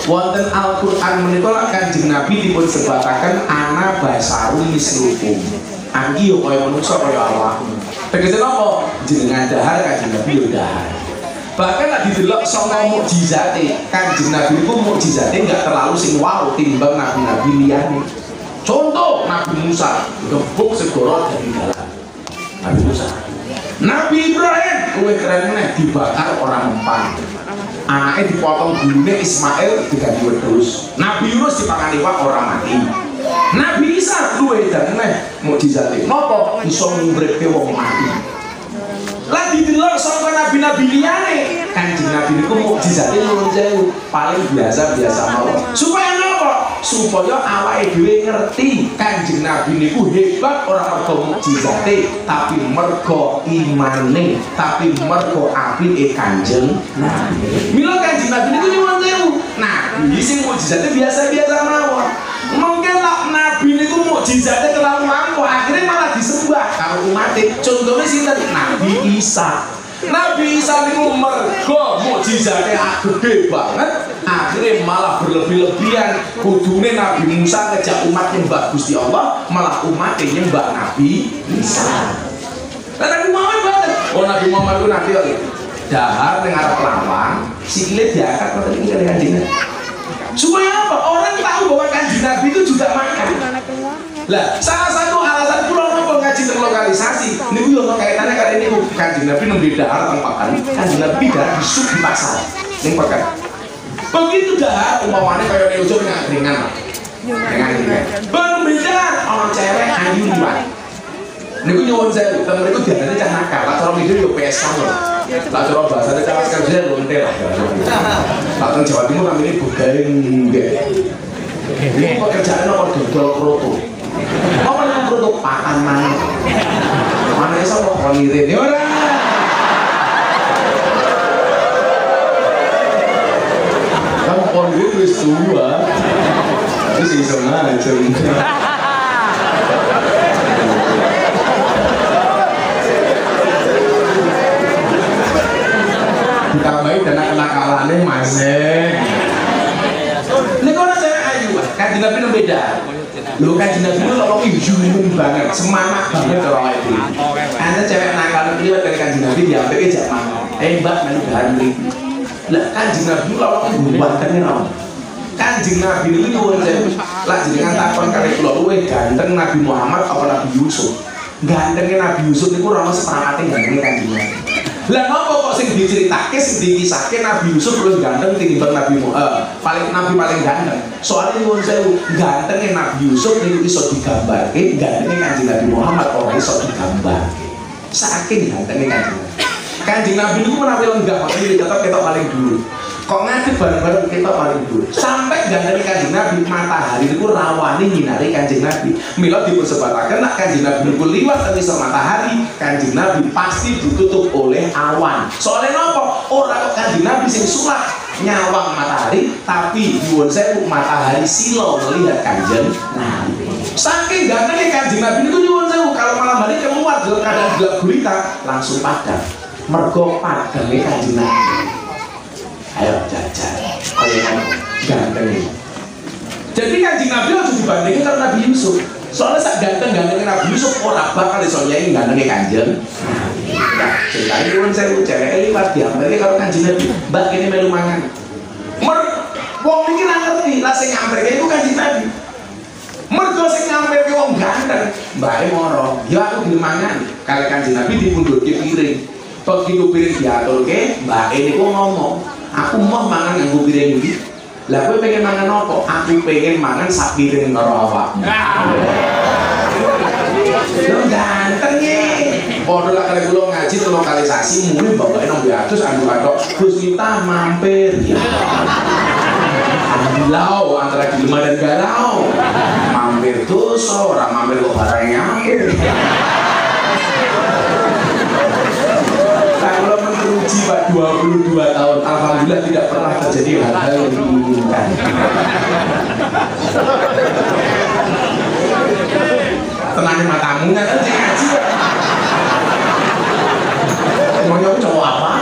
wonten Al-Qur'an menika Kanjeng Nabi dipun sebataken ana basarun mislukum. Anggi yo kaya manungsa kaya awakmu. Tegese napa? Jenengan dahar Kanjeng Nabi yo dahar. Bahkan nek didelok saka mukjizate, Kanjeng Nabi niku mukjizate enggak terlalu sing wow timbang nabi-nabi liyane. Contoh Nabi Musa gebuk segoro dari dalam. Nabi Musa. Nabi Ibrahim luwih keren meneh dibakar orang mempan. Anaknya dipotong gulune Ismail diganti wedhus. Nabi Yunus dipangani wak orang mati. Nabi Isa luwih meneh mukjizate. Napa iso nguripke wong mati. Lah didelok saka nabi-nabi liyane, Kanjeng Nabi niku mukjizate nyuwun sewu, paling biasa-biasa mawon. Supaya napa? Supaya awake dhewe ngerti Kanjeng Nabi niku hebat ora mergo mukjizate, tapi mergo imane, tapi mergo apike Kanjeng Nabi. Mila Kanjeng Nabi niku nyuwun sewu. Nabi sing mukjizate biasa-biasa mawon. Mungkin lah Nabi niku mukjizate terlalu ampuh, akhirnya malah disembah karo umatnya. Contohnya sinten? Nabi Isa. Nabi Isa niku mergo mukjizate gede banget, akhirnya malah berlebih-lebihan. Kudune Nabi Musa ngejak umat nyembah Gusti Allah, malah umatnya nyembah Nabi Isa. Lah Nabi Muhammad banget. Oh Nabi Muhammad itu nanti dahar ning arep lawang, sikile diangkat ngoten iki kali Kanjeng. Supaya apa? Orang tahu bahwa Kanjeng Nabi itu juga makan. Lah, salah satu alasan kula napa ngaji teng lokalisasi niku yo ono kaitane karo niku. Kanjeng Nabi nembe dahar teng pakan. Kanjeng Nabi dahar disuk di pasar ning pakan. Begitu dahar umpamane kaya ning ujung ngangkringan. Bang beda ono cewek ayu liwat. Niku nyuwun sewu, teng mriku diarani cah nakal. Lah cara mikir yo PSK lho. Lah cara bahasane cah kerja lonte lah. Lah teng Jawa Timur namine bugaring nggih. Ini pekerjaan apa dodol kroto. Apa yang kroto pakan mana? Mana iso kok ngiritin ora. Kamu kondir wis tua. Wis iso ngajar. Ditambahin dana kenakalannya masih. Ini kok orang cewek ayu, Kanjeng Nabi itu beda. Loh Kanjeng Nabi itu kalau human banget, semangat banget orang itu. Anda cewek nakal itu lihat dari Kanjeng Nabi diambil ke zaman. Mbak melu bahan beli. Lah Kanjeng Nabi itu kalau buatkannya orang. Kanjeng Nabi itu nyuwun sewu. Lah jenengan takon kali kula luwih ganteng Nabi Muhammad apa Nabi Yusuf? Gantengnya Nabi Yusuf itu ora seperangate gantengnya Kanjeng Nabi. Lah nopo kok sing diceritake sing dikisahke Nabi Yusuf luwih ganteng tinimbang Nabi paling ganteng. Soalnya nyuwun sewu, gantengnya Nabi Yusuf niku iso digambarke, gantengnya Kanjeng Nabi Muhammad ora iso digambarke. Saking gantengnya Kanjeng Nabi. Kanjeng Nabi niku menawi lenggah ngoten tetep ketok paling dhuwur. Kok ngadeg bareng-bareng ketok paling dhuwur. Sampai gantengnya Kanjeng Nabi matahari niku rawani nyinari Kanjeng Nabi. Mila dipunsebataken nek Kanjeng Nabi niku liwat teng isor matahari, Kanjeng Nabi pasti ditutup oleh awan. Soalnya napa? Ora kok Kanjeng Nabi sing sulak nyawang matahari, tapi nyuwun sewu matahari silo melihat Kanjeng Nabi. Saking gantengnya Kanjeng Nabi niku nyuwun sewu kalau malam hari keluar dalam keadaan gelap gulita langsung padam. Mergo padamnya Kanjeng Nabi. Ayo jajan, kalian ganteng. Jadi Kanjeng Nabi harus dibandingkan dengan Nabi Yusuf. Soalnya sak ganteng-gantengnya Nabi Yusuf orang bakal iso nyanyi gantengnya Kanjeng Nabi. Nah, ceritanya nyuwun sewu cewek liwat diambil kalau Kanjeng Nabi, Mbak ini melu mangan. Wong iki ra ngerti, lah sing ngamperke iku Kanjeng Nabi. Mergo sing ngamperke wong ganteng, mbake moro. Ya aku gelem mangan kali Kanjeng Nabi dipundhutke piring. Begitu piring diaturke, mbake niku ngomong, "Aku mau mangan nganggo piring iki." Lah kowe pengen mangan apa? Aku pengen mangan sak piring karo awak. Lo ganteng nih. Padahal lah kali kula ngaji ke lokalisasi mungkin bapake nang Beatus anu-anu Gus Miftah mampir. Ya. Galau antara dilema dan galau. Mampir dosa, orang mampir kok barang nyamper. Kalau meneruji Pak 22 tahun, alhamdulillah tidak pernah terjadi hal-hal yang diinginkan. Tenangin matamu nggak terjadi ngaji. Semuanya cowok apa?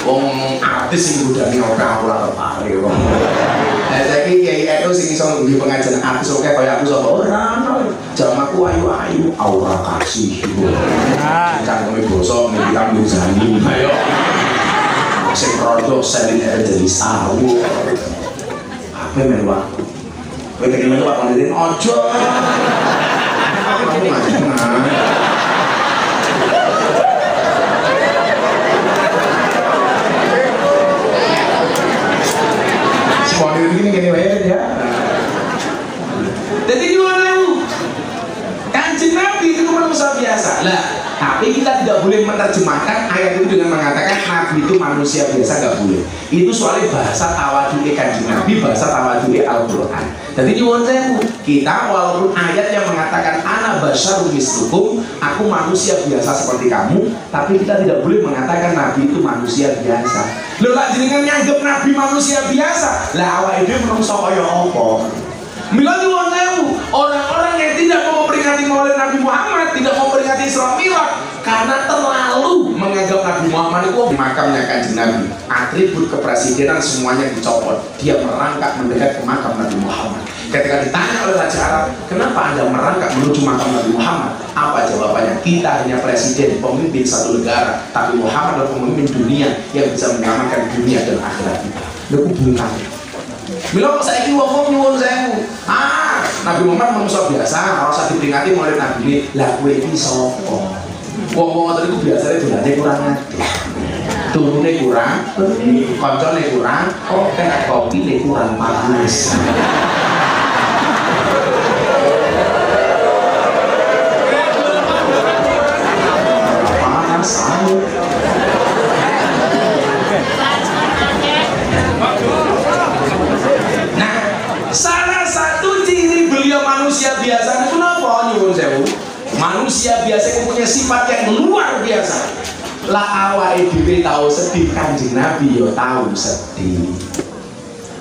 Wong artis sing budani ora tertarik kok. Saiki kiai itu sing iso nggih pengajian artis oke kaya aku sapa ora. Jamaku ayu-ayu aura kasih. Cangkeme basa ngilang Muzani. Ayo. Sing rodok Selin Evangelis tahu. Apa mewah? Kowe pengen melu apa ngene ojo. Aku ngaji. Model begini gini wae ya. Jadi gimana? Kanjeng Nabi itu manusia biasa. Lah, tapi kita tidak boleh menerjemahkan ayat itu dengan mengatakan Nabi itu manusia biasa, nggak boleh. Itu soalnya bahasa tawadhu'e Kanjeng Nabi, bahasa tawadhu'e Al-Qur'an. Jadi nyuwun sewu, kita walaupun ayat yang mengatakan ana basyarum mislukum, aku manusia biasa seperti kamu, tapi kita tidak boleh mengatakan Nabi itu manusia biasa. Lho lak jenengan nyanggep Nabi manusia biasa, lah awake dhewe menungso kaya apa? Mila nyuwun sewu, orang-orang yang tidak mau memperingati Maulid Nabi Muhammad, tidak mau memperingati Isra Mi'raj karena terlalu menganggap Nabi Muhammad itu makamnya Kanjeng Nabi. Atribut kepresidenan semuanya dicopot. Dia merangkak mendekat ke makam Nabi Muhammad. Ketika ditanya oleh Raja Arab, kenapa Anda merangkak menuju makam Nabi Muhammad? Apa jawabannya? Kita hanya presiden, pemimpin satu negara, tapi Muhammad adalah pemimpin dunia yang bisa menyelamatkan dunia dan akhirat kita. Lalu bukan. Bila kok saiki wong nyuwun sewu. Nabi Muhammad manusia biasa, ora usah diperingati mulai Nabi ini. Lah kowe iki sapa? Wong-wong ngoten iku biasane dolane kurang atur. Turune kurang, kancane kurang, kopine kurang bagus. Panas sangat. Salah satu ciri beliau manusia biasa itu apa nyuwun sewu? Manusia biasa yang punya sifat yang luar biasa. Lah awake dhewe tahu sedih, Kanjeng Nabi yo tahu sedih.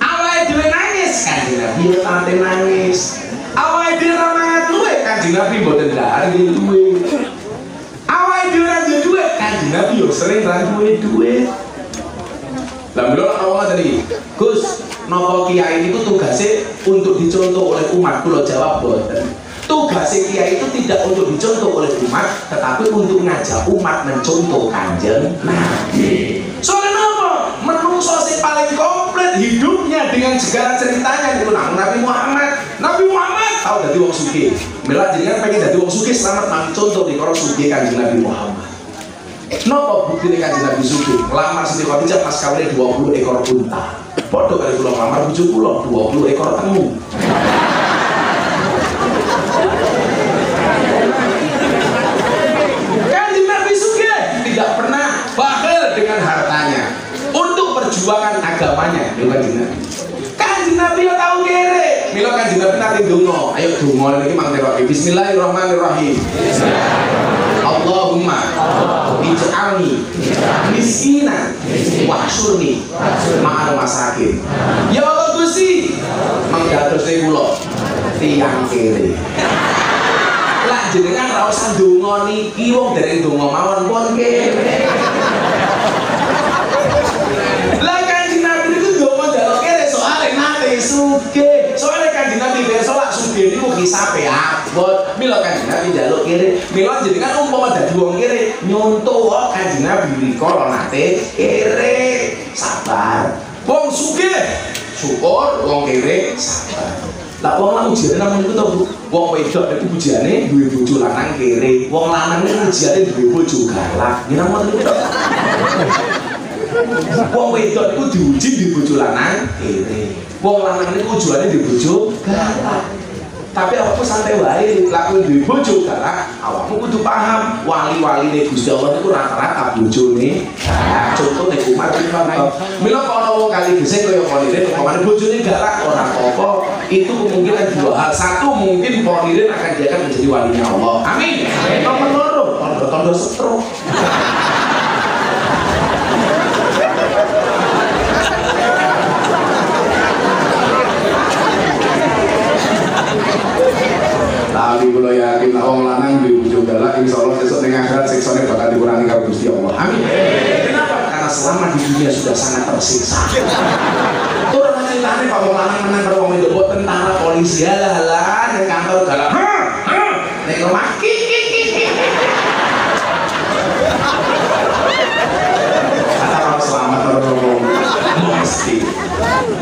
Awake dhewe nangis, Kanjeng Nabi yo ate nangis. Awake dhewe ora mangan duwe, Kanjeng Nabi mboten ndahar nggih duwe. Awake dhewe ora duwe duwe, Kanjeng Nabi yo sering ra duwe. Lah mula ana tadi, Gus, napa kiai itu tugasnya untuk dicontoh oleh umat? Kula jawab boten. Tugasnya kiai itu tidak untuk dicontoh oleh umat, tetapi untuk ngajak umat mencontoh Kanjeng Nabi. Soalnya apa? Menungso sing paling komplit hidupnya dengan segala ceritanya itu Nabi Muhammad. Nabi Muhammad tahu dadi wong sugih. Mila jenengan pengen dadi wong sugih selamat nang contoh di karo sugih Kanjeng Nabi Muhammad. Napa buktine Kanjeng Nabi sugih? Lamar Siti Khadijah pas kawine 20 ekor unta. Padha kali kula lamar bojo kula 20 ekor tengu. Kanjeng Nabi sugih tidak pernah bakhil dengan hartanya untuk perjuangan agamanya. Kanjeng Nabi. Kanjeng Nabi yo tau kere. Mila Kanjeng Nabi nate ndonga. Ayo donga niki mangke Bismillahirrahmanirrahim. Allahumma ij'alni miskinan wahsyurni ma'al masakin. Ya Allah Gusti, mangdadosne kula tiyang kere. Lah jenengan ra usah ndonga niki wong dereng ndonga mawon pun kere. Lah Kanjeng Nabi niku ndonga njaluk kere soalé nate sugih. Soalé Kanjeng Nabi besok lak sugih niku hisabe abot. Mila Kanjeng Nabi njaluk kere. Mila jenengan umpama dadi wong kere nyontoh Kanjeng Nabi rikala nate kere. Sabar. Wong sugih syukur, wong kere sabar. Lah wong lanang ujiane namung iku to, Bu. Wong wedok iku ujiane duwe bojo lanang kere. Wong lanang iku ujiane duwe bojo galak. Nggih namung iku to. Wong wedok iku diuji duwe bojo lanang kere. Wong lanang iku ujiane duwe bojo galak. Tapi awakmu santai wae, lakuin duwe bojo galak, awakmu kudu paham wali-waline Gusti Allah niku rata-rata bojone galak. Contoh nek Umar bin Khattab. Mila ana wong kali gesek kaya Kholirin umpamane bojone galak ora apa-apa, itu kemungkinan dua hal. Satu, mungkin Kholirin akan diangkat menjadi walinya Allah. Amin. Nomor loro, tondo stroke. Tapi kalau yakin orang lanang di bojo galak, insya Allah besok ning akhirat siksane bakal dikurangi karo Gusti Allah. Amin. Kenapa? Karena selama di dunia sudah sangat tersiksa. Itu orang ceritanya Pak wong lanang menang karo wong wedok buat tentara polisi halah ning kantor galak. Nek rumah kata orang selamat terus mesti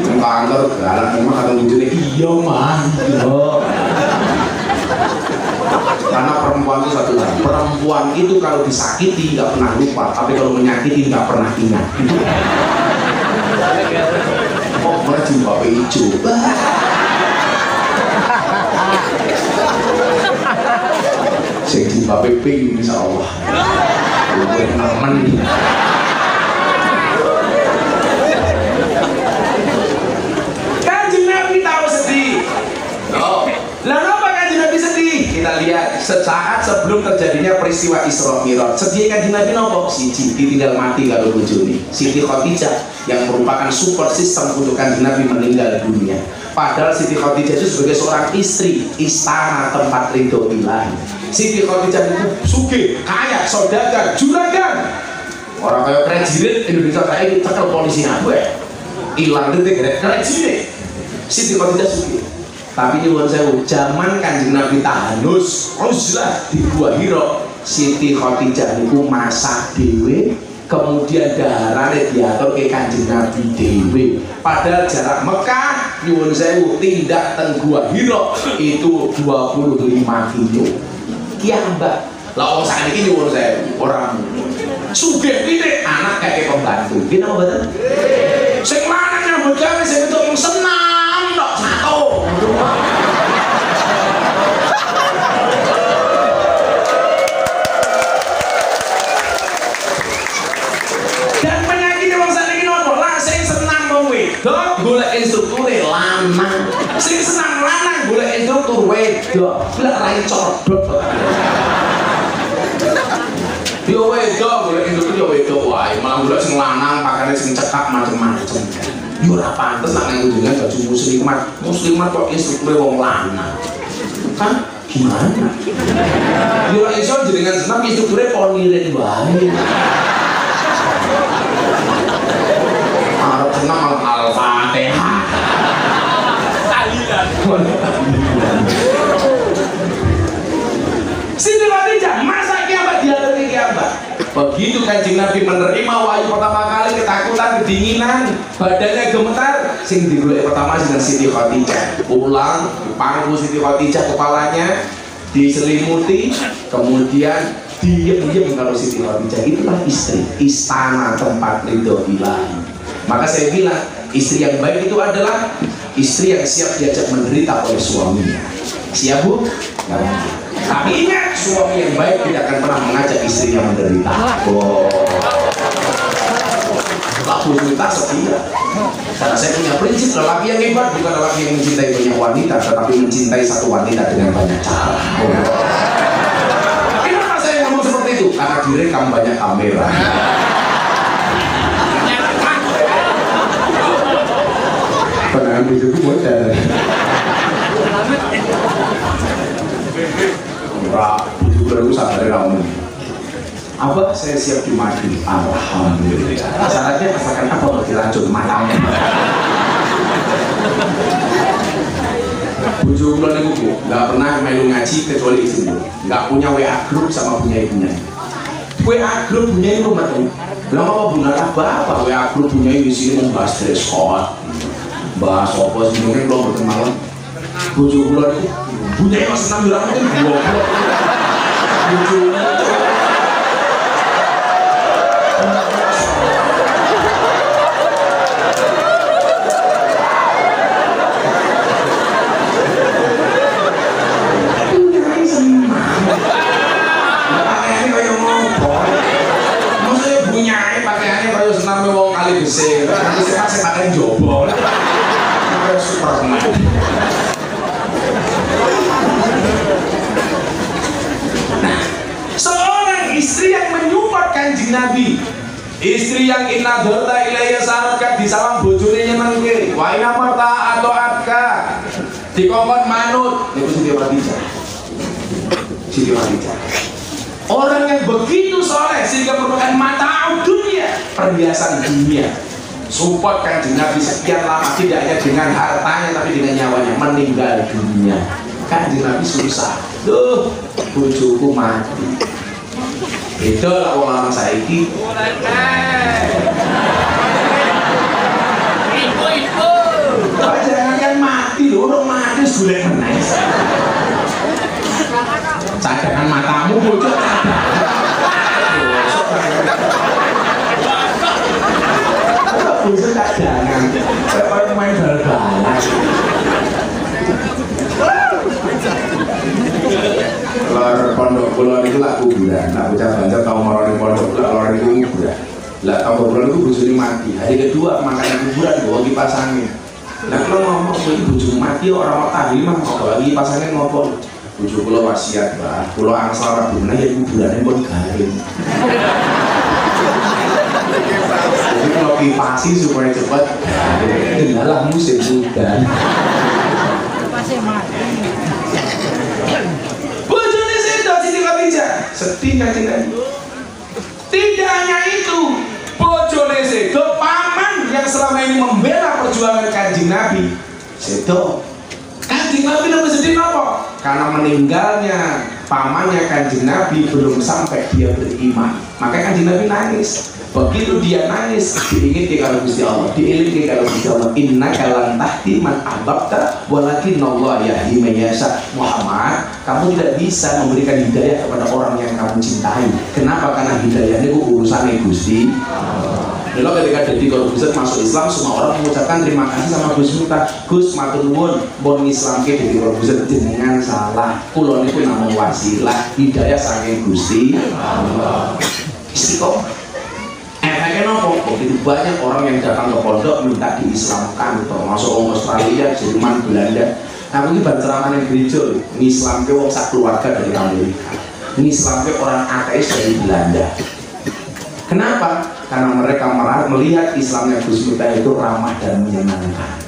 ning kantor galak memang kata wujudnya iya mah. Karena perempuan itu satu hal, perempuan itu kalau disakiti nggak pernah lupa, tapi kalau menyakiti nggak pernah ingat. Oh, mana jumpa hijau? Saya jumpa pink, insya Allah. Gue aman. Kanjeng Nabi tahu sedih. Lalu apa Kanjeng Nabi sedih? Kita lihat sesaat sebelum terjadinya peristiwa Isra Mi'raj. Sedih Kanjeng Nabi nopo? Siji ditinggal mati karo bojone Siti Khadijah yang merupakan super sistem untuk Kanjeng Nabi meninggal dunia. Padahal Siti Khadijah itu sebagai seorang istri istana tempat ridho ilahi. Siti Khadijah itu sugih, kaya, saudagar, juragan. Orang kayak presiden Indonesia kayak ini cekel polisi gue. Hilang detik presiden. Siti Khadijah sugih. Tapi nyuwun sewu, zaman Kanjeng Nabi tahanus, uzlah di Gua Hira, Siti Khadijah niku masak dhewe, kemudian daharane diatur ke Kanjeng Nabi dhewe. Padahal jarak Mekah nyuwun sewu tindak teng Gua Hira itu 25 kilo. Kiambak. Lah wong sakniki nyuwun sewu, ora sugih pitik anak kayak pembantu. Ki napa mboten? Sing lanang nyambut gawe sing wedok senam tok satu. Dan penyakitnya wong sakniki napa? Lah sing senam wong wedok golek instrukture lanang. Sing senam lanang golek instruktur wedok. Lah ra codot. Yo wedok golek instruktur yo wedok wae, malah golek sing lanang pakane sing cekak macem-macem. Yo ora pantes nek nganggo jenengan baju muslimat kok instrukture wong lanang. Kan gimana? Yo ora iso jenengan senam instrukture Kholirin wae. Arep senam Al-Fatihah. Tahlilan. Siti Khadijah masa kiamat diatur kiamat. Begitu Kanjeng Nabi menerima wahyu pertama kali, ketakutan, kedinginan, badannya gemetar, sing digolek pertama dengan Siti Khadijah. Pulang, dipangku Siti Khadijah kepalanya, diselimuti, kemudian diem-diem kalau Siti Khadijah. Itulah istri, istana tempat ridho ilahi. Maka saya bilang, istri yang baik itu adalah istri yang siap diajak menderita oleh suaminya. Siap Bu? Nggak mungkin. Tapi ingat, suami yang baik tidak akan pernah mengajak istrinya menderita. Oh, laku kita setia. Karena saya punya prinsip, lelaki yang hebat bukan lelaki yang mencintai banyak wanita, tetapi mencintai satu wanita dengan banyak cara. Oh. Kenapa saya ngomong seperti itu? Karena direkam banyak kamera. Penangan itu modal. Itu baru sadar kamu. Apa saya siap dimadu? Alhamdulillah. Syaratnya masakan apa kalau diracun matanya? Bujuk bulan ibu nggak pernah melu ngaji kecuali istri, nggak punya WA group sama punya ibunya. WA grup punya itu rumah tuh. Bilang apa bunga apa WA grup punya di sini membahas dress code, bahas apa sih mungkin belum berteman. Bujuk bulan itu punya yang senang bilang itu bujuk. Saya pakai jobol, super senang. Nah, seorang istri yang menyupport Kanjeng Nabi, istri yang inna dorta ilaiya sarokat di sawang bojone nyenengke, wa inna marta atau atka dikongkon manut, itu Siti Khadijah. Orang yang begitu soleh sehingga merupakan mata dunia, perhiasan dunia, support Kanjeng Nabi sekian lama, tidak hanya dengan hartanya tapi dengan nyawanya, meninggal dunia. Kanjeng Nabi susah, duh bojoku mati. Itu lah orang saiki. Jangan kan mati loh, orang mati sudah menangis. Cadangan matamu bojo bojo cadangan kayak main bal-balan. Lor pondok kula niku lak kuburan, nak bocah Banjar tau marani pondok lor niku kuburan. Lah tau kuburan niku bojone mati. Hari kedua makan kuburan bawa kipasane. Lah kula ngomong iki bojomu mati ora mau tahlil mah kok bawa kipasane ngopo? Bojo kula wasiat, Mbah. Kula angsal ora bener ya kuburane pun garing. Jadi kalau kipasi supaya cepat, adalah musim hujan. Masih mati. Bojone sedo Siti Khadijah, sedih Kanjeng Nabi. Tidak hanya itu, bojone sedo paman yang selama ini membela perjuangan Kanjeng Nabi sedo. Kanjeng Nabi lebih sedih apa? Karena meninggalnya pamannya Kanjeng Nabi belum sampai dia beriman. Maka Kanjeng Nabi nangis. Begitu dia nangis, diingin kalau Gusti Allah, diiling kalau Gusti Allah. Innaka lan tahdi man ahbabta walakinallahu yahdi man yasha. Muhammad, kamu tidak bisa memberikan hidayah kepada orang yang kamu cintai. Kenapa? Karena hidayahnya itu urusannya Gusti. Lalu ketika jadi Corbuzier masuk Islam, semua orang mengucapkan terima kasih sama Gus Miftah. Gus matur nuwun, bon Islam ke jadi Corbuzier jenengan salah. Kulon itu namun wasilah, hidayah saking Gusti Allah. Istiqomah. Efeknya nopo? Begitu banyak orang yang datang ke pondok minta diislamkan, termasuk orang Australia, Jerman, Belanda. Nah, ini bancerangan yang gereja, ngislamke wong sak keluarga dari Amerika, ngislamke orang ateis dari Belanda. Kenapa? Karena mereka melihat Islamnya Gus Miftah itu ramah dan menyenangkan.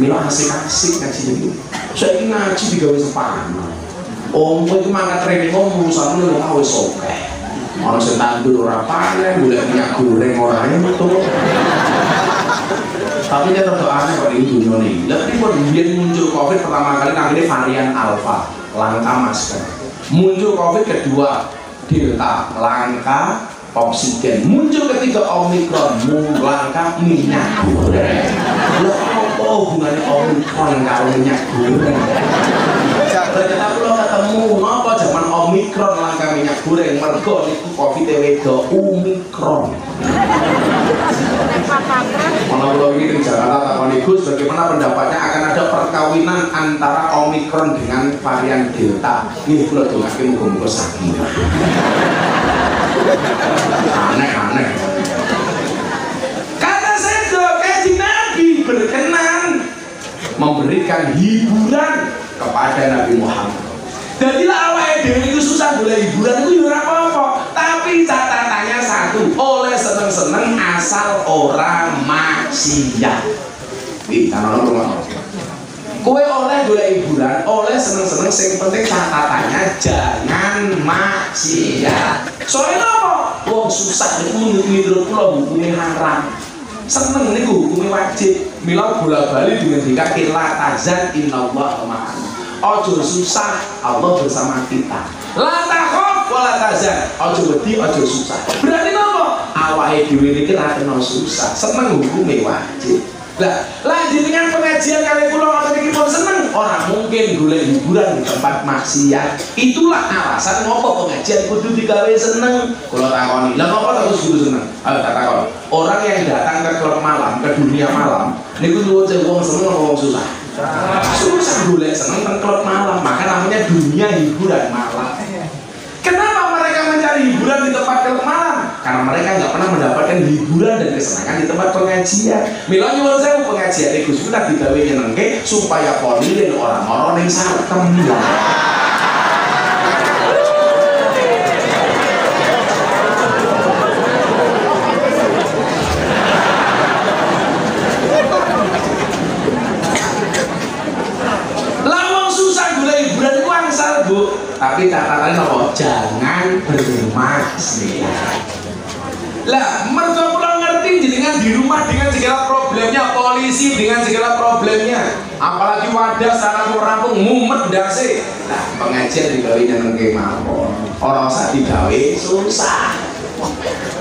Mila asik-asik ngaji ini. Saya ini ngaji digawe sepana. Om itu mangkat training om urusan lu ngawe soke. Orang setandur ora panen, boleh minyak goreng orangnya betul. Tapi dia tetap aneh pada ini dunia ini. Lalu kemudian muncul COVID pertama kali namanya varian Alpha, langka masker. Muncul COVID kedua, Delta, langka oksigen. Muncul ketiga Omikron, langka minyak goreng. Lah apa hubungannya Omikron karo minyak goreng? Ternyata kalau ketemu ngapa zaman Omikron langka minyak goreng, mergo itu Covid wedo Omikron. Kalau ini di Jakarta takoni Gus, bagaimana pendapatnya akan ada perkawinan antara Omikron dengan varian Delta? Ini kula dongake muga-muga sakinah. Aneh-aneh. Kata saya Kanjeng Nabi berkenan memberikan hiburan kepada Nabi Muhammad. Jadilah awake dhewe itu susah boleh hiburan itu ora apa-apa, tapi catatannya satu, oleh seneng-seneng asal orang maksiat. Wih, kan orang kowe oleh golek hiburan, oleh seneng-seneng, sing penting catatannya jangan maksiat. Soalnya apa? Wong susah niku menurut kula hukumnya haram. Seneng niku hukumnya wajib. Mila bola-bali dengan dikaki la tazan innallaha ma'ana. Ojo susah, Allah bersama kita. La takhaf wala tazan. Aja wedi, aja susah. Berarti napa? Awake dhewe iki ra kena susah, seneng hukume wajib. Lah jenengan pengajian kali kula ngoten iki pun seneng, ora mungkin golek hiburan di tempat maksiat. Itulah alasan ngopo pengajian kudu digawe seneng. Kula takoni, lah ngopo terus kudu seneng? Ayo tak takon. Orang yang datang ke klub malam, ke dunia malam, niku nyuwun sewu wong seneng apa wong susah? Susah golek seneng teng klub malam, maka namanya dunia hiburan malam. Kenapa mereka mencari hiburan di tempat klub malam? Karena mereka nggak pernah mendapatkan hiburan dan kesenangan di tempat pengajian. Mila nyuwun sewu pengajian iku sudah digawe nyenengke supaya polilin orang-orang yang sarkem. Lawang susah gula hiburan itu angsal, Bu. Tapi catatannya apa? Jangan bermaksiat. Lah, mergo kula ngerti jenengan di rumah dengan segala problemnya, polisi dengan segala problemnya, apalagi wadah sarang rampung mumet ndase. Nah, pengajian digawe nyenengke mawon. Ora usah digawe susah.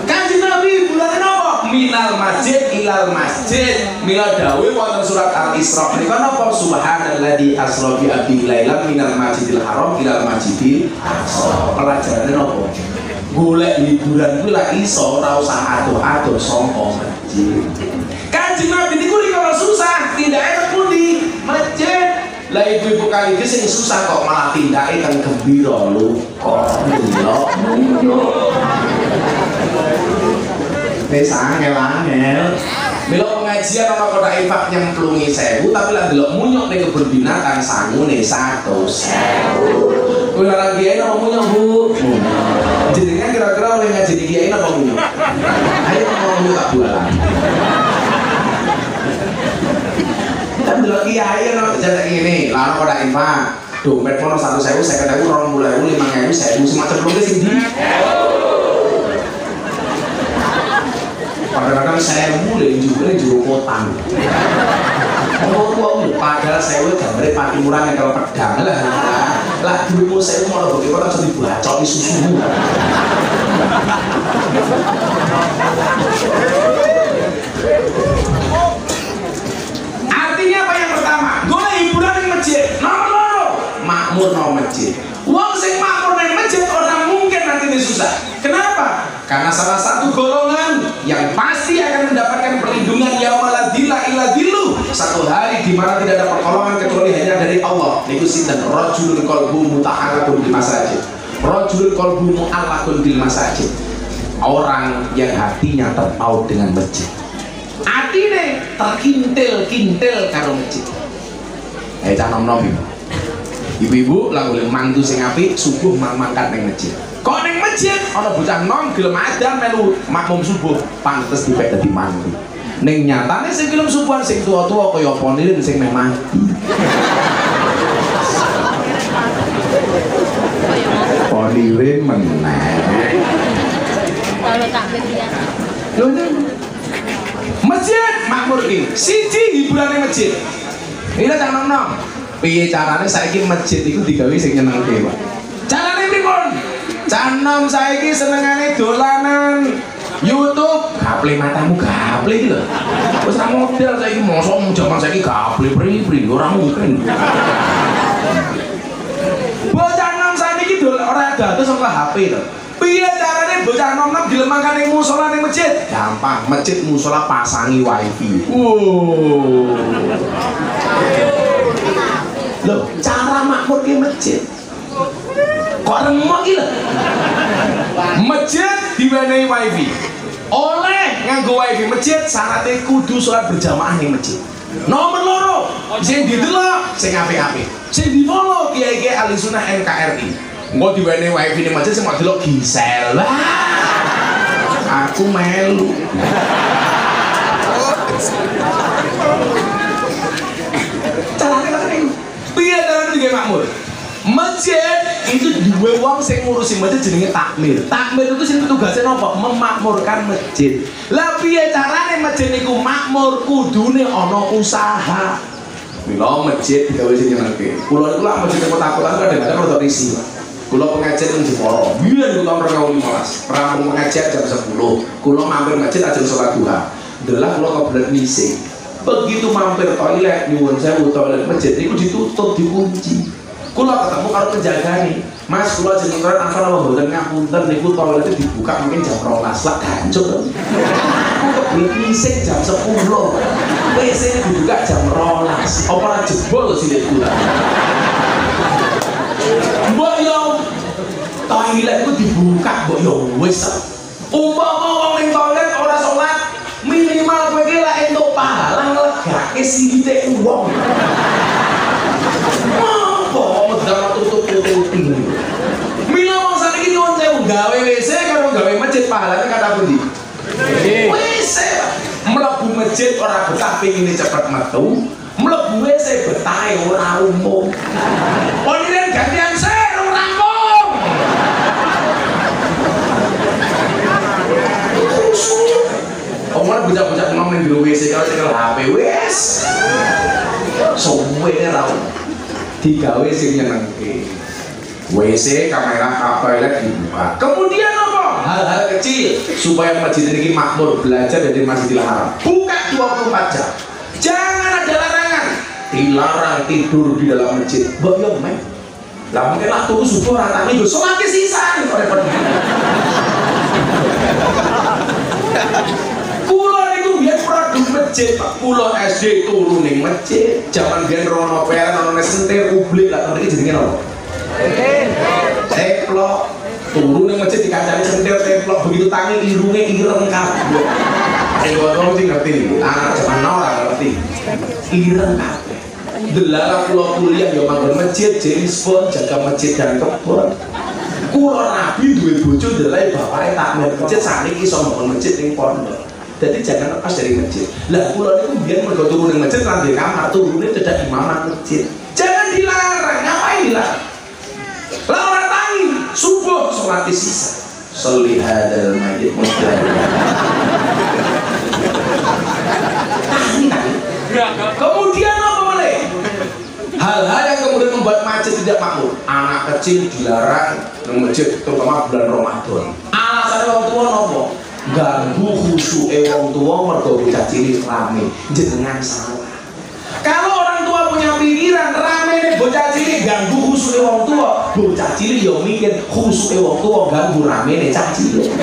Kanjeng Nabi bulan napa? Minal masjid ilal masjid. Mila dawuh wonten surat Al-Isra menika napa? Subhanalladzi asra bi abdihi lailan minal masjidil haram ilal masjidil aqsa. Pelajarane napa? Golek hiburan kuwi lak iso ora usah ado-ado saka masjid. Kanjeng Nabi niku kalau susah tindake teng pundi? Masjid. Lah ibu-ibu kali iki sing susah kok malah tindake teng gembira lho. Kok lho. Wis angel-angel. Mila pengajian ana kotak infak nyemplungi 1000 tapi lah delok munyuk ning kebun binatang sangune 100.000. Kula lagi ae apa munyuk, Bu? Jenengan kira-kira oleh ngaji di kiai apa munyuk? Ayo ngomong tak jualan. Kan delok kiai ana jalan ngene, lah ana kotak infak. Dompet ono 100.000, 50.000, 20.000, 5.000, 1.000 semacam lho sing ndi? Kadang-kadang saya mulai juga juru kotan. Oh, padahal saya gambarnya pati murah yang kalau pedang lah dulu saya mau bagi kotan jadi bacot di susu. Artinya apa yang pertama? Golek hiburan di masjid. Nomor loro, makmur no masjid. Wong sing makmur nang masjid orang mungkin nanti ini susah. Kenapa? Karena salah satu golongan yang pasti akan mendapatkan perlindungan yaumala la ilaha illallah, satu hari di mana tidak ada pertolongan kecuali hanya dari Allah. Niku sinten? Rajulun qalbuhu muta'allaqun bil masajid. Rajulun qalbuhu mu'allaqun bil masajid. Orang yang hatinya terpaut dengan masjid. Atine terkintil-kintil karo masjid. Cah nom-nom ibu-ibu lah boleh mantu sing apik subuh mangkat ning masjid. Kok ning masjid ana bocah nom gelem adzan melu makmum subuh, pantes dipek dadi mantu. Ning nyatane sing gelem subuhan sing tua-tua kaya ponilin sing meh mati. Ponilin meneh. Kalau takbir ya. Lho masjid makmur iki. Siji hiburane masjid. Ini cah nom-nom. Piye carane saiki masjid iku digawe sing nyenengke, Pak? Carane pripun? Canom saiki senengane dolanan YouTube. Gaple matamu gaple iki lho. Wis ra model saiki mosok jaman saiki gaple pri-pri ora mungkin. Bocah nom saiki ora dados saka HP to. Piye carane bocah nom-nom dilemahkan ning musala ning masjid? Gampang, masjid musala pasangi wifi. Loh, cara makmur ke masjid kok remuk iki lho. Masjid diwenehi wifi. Oleh nganggo wifi masjid syaratnya kudu sholat berjamaah ning masjid. Nomor loro, sing didelok sing apik-apik. Sing di-follow kiai-kiai ahli sunnah NKRI. Engko diwenehi wifi ning masjid sing mau delok gisel. Aku melu. Piye carane digawe makmur? Masjid itu duwe wong sing ngurusi masjid jenenge takmir. Takmir itu sing tugasnya napa? Memakmurkan masjid. Lah piye carane masjid niku makmur? Kudune ana usaha. Mila masjid digawe sing nyenengke. Kula niku lak masjid kota-kota kadang-kadang rada risih. Kula pengajian nang Jepara. Biyen tahun 2015, rampung pengajian jam 10. Kula mampir masjid ajeng salat duha. Ndelok kula kebelet misi. Begitu mampir toilet nyuwun sewu toilet masjid niku ditutup dikunci. Kula ketemu karo penjagane. Mas kula jeneng terus asal apa mboten ngapunten niku toiletnya dibuka mungkin jam 12 lah gancuk. Kebelet misi jam 10. WC dibuka jam 12. Apa ora jebol sih kula. Mbok yo toilet ku dibuka mbok yo wis. Umpama wong ning toilet ora salat, minimal kowe iki lek entuk pahala nglegake sikite wong. Apa medal tutup-tutupi. Mila wong saniki nyuwun sewu gawe WC karo gawe masjid pahalane kata pundi? WC. Mlebu masjid ora betah pengine cepet metu, mlebu WC betahe ora umum. Poniren gantian sik rampung. Omong bocah-bocah ngomong di WC kalau cekel HP wis. Suwe ra. Digawe sing nyenengke. WC, kamera, toilet dibuka. Kemudian apa? Hal-hal kecil supaya masjid ini makmur belajar dari Masjidil Haram. Buka 24 jam. Jangan ada larangan. Dilarang tidur di dalam masjid. Mbok yo men. Lah mungkin lah turu subuh ratane yo salat sisa nih repot. Kulo niku biyen produk masjid, Pak. Kulo SD turu ning masjid. Zaman biyen rono peren ono sentir ublik lah niki jenenge apa? Teplok. Turu ning masjid dikancani sentir teplok begitu tangi irunge ireng kabeh. Wong sing ngerti, anak zaman now ora ngerti. Ireng kabeh. Delara kula kuliah ya manggon masjid, James Bond jaga masjid dan kebon. Kula rabi duwe bojo ndelai bapake takmir masjid sakniki iso mbangun masjid ning pondok. Jadi jangan lepas dari masjid. Lah kula niku biyen mergo turu ning masjid lan di kamar turune cedak imaman masjid. Jangan dilarang, ngapain dilarang? Lah ora tangi subuh salat sisa. Solihadal majid mustahil. Kemudian apa boleh? Hal-hal yang kemudian membuat masjid tidak makmur. Anak kecil dilarang di masjid, terutama bulan Ramadan. Alasannya orang tua nopo? Ganggu khusyuke wong tua mergo bocah cilik rame. Jenengan salah. Kalau orang tua punya pikiran rame nih bocah cilik ganggu khusyuke wong tua, bocah cilik yo mikir khusyuke wong tua ganggu rame nih cah cilik.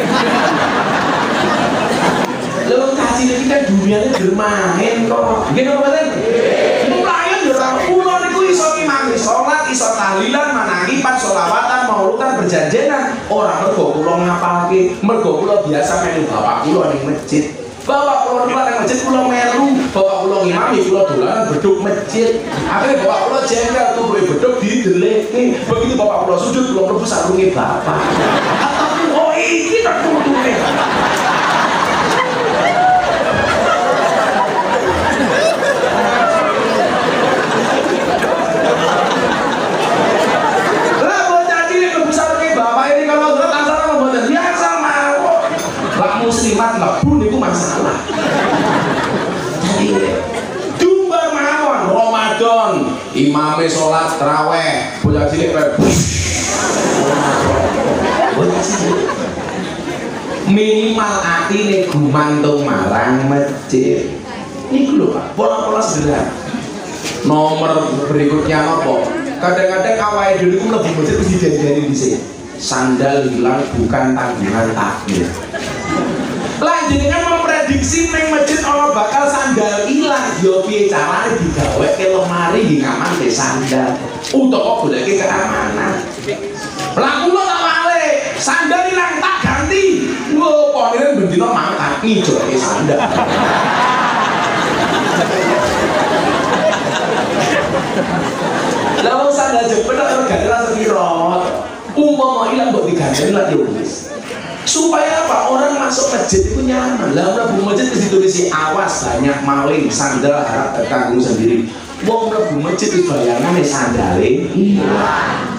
Lalu caci ini kan dunianya bermain kok. Gini apa kan? Mulayan orang pulau itu iso imami sholat, iso tahlilan, manangi, pan sholawatan, maulutan, berjanjenan. Orang mergo pulau ngapalke, mergo pulau biasa melu bapak pulau di masjid. Bapak pulau di masjid pulau melu, bapak pulau imami pulau dolanan beduk masjid. Akhirnya bapak pulau jengkel tuh boleh beduk dideleke. Begitu bapak pulau sujud pulau rebus sarungi bapak. Atau oh ini tak kutunya. Muslimat ngebun itu masalah. Jadi dumbar mawon Ramadan imame sholat taraweh bocah cilik minimal atine gumantung marang masjid. Niku lho Pak, pola-pola sederhana. Nomor berikutnya apa? Kadang-kadang awake dhewe iku mlebu masjid mesti diajari dhisik. Sandal hilang bukan tanggungan takmir. Lanjenengan memprediksi neng masjid ana bakal sandal hilang, yo piye carane digaweke lemari nggih ngaman ke sandal. Utawa goleke keamanan. Lah kula tak wale, sandal hilang tak ganti. Lho, poniren bendina mangkat ngijolke sandal. Lah wong sandal jepit karo gandeng sepiro. Umpama ilang mbok digandeng lah yo wis. Supaya apa? Orang masuk masjid itu nyaman. Lah mlebu masjid wis ditulisi awas banyak maling, sandal harap tertanggung sendiri. Wong mlebu masjid wis bayangane sandale hilang.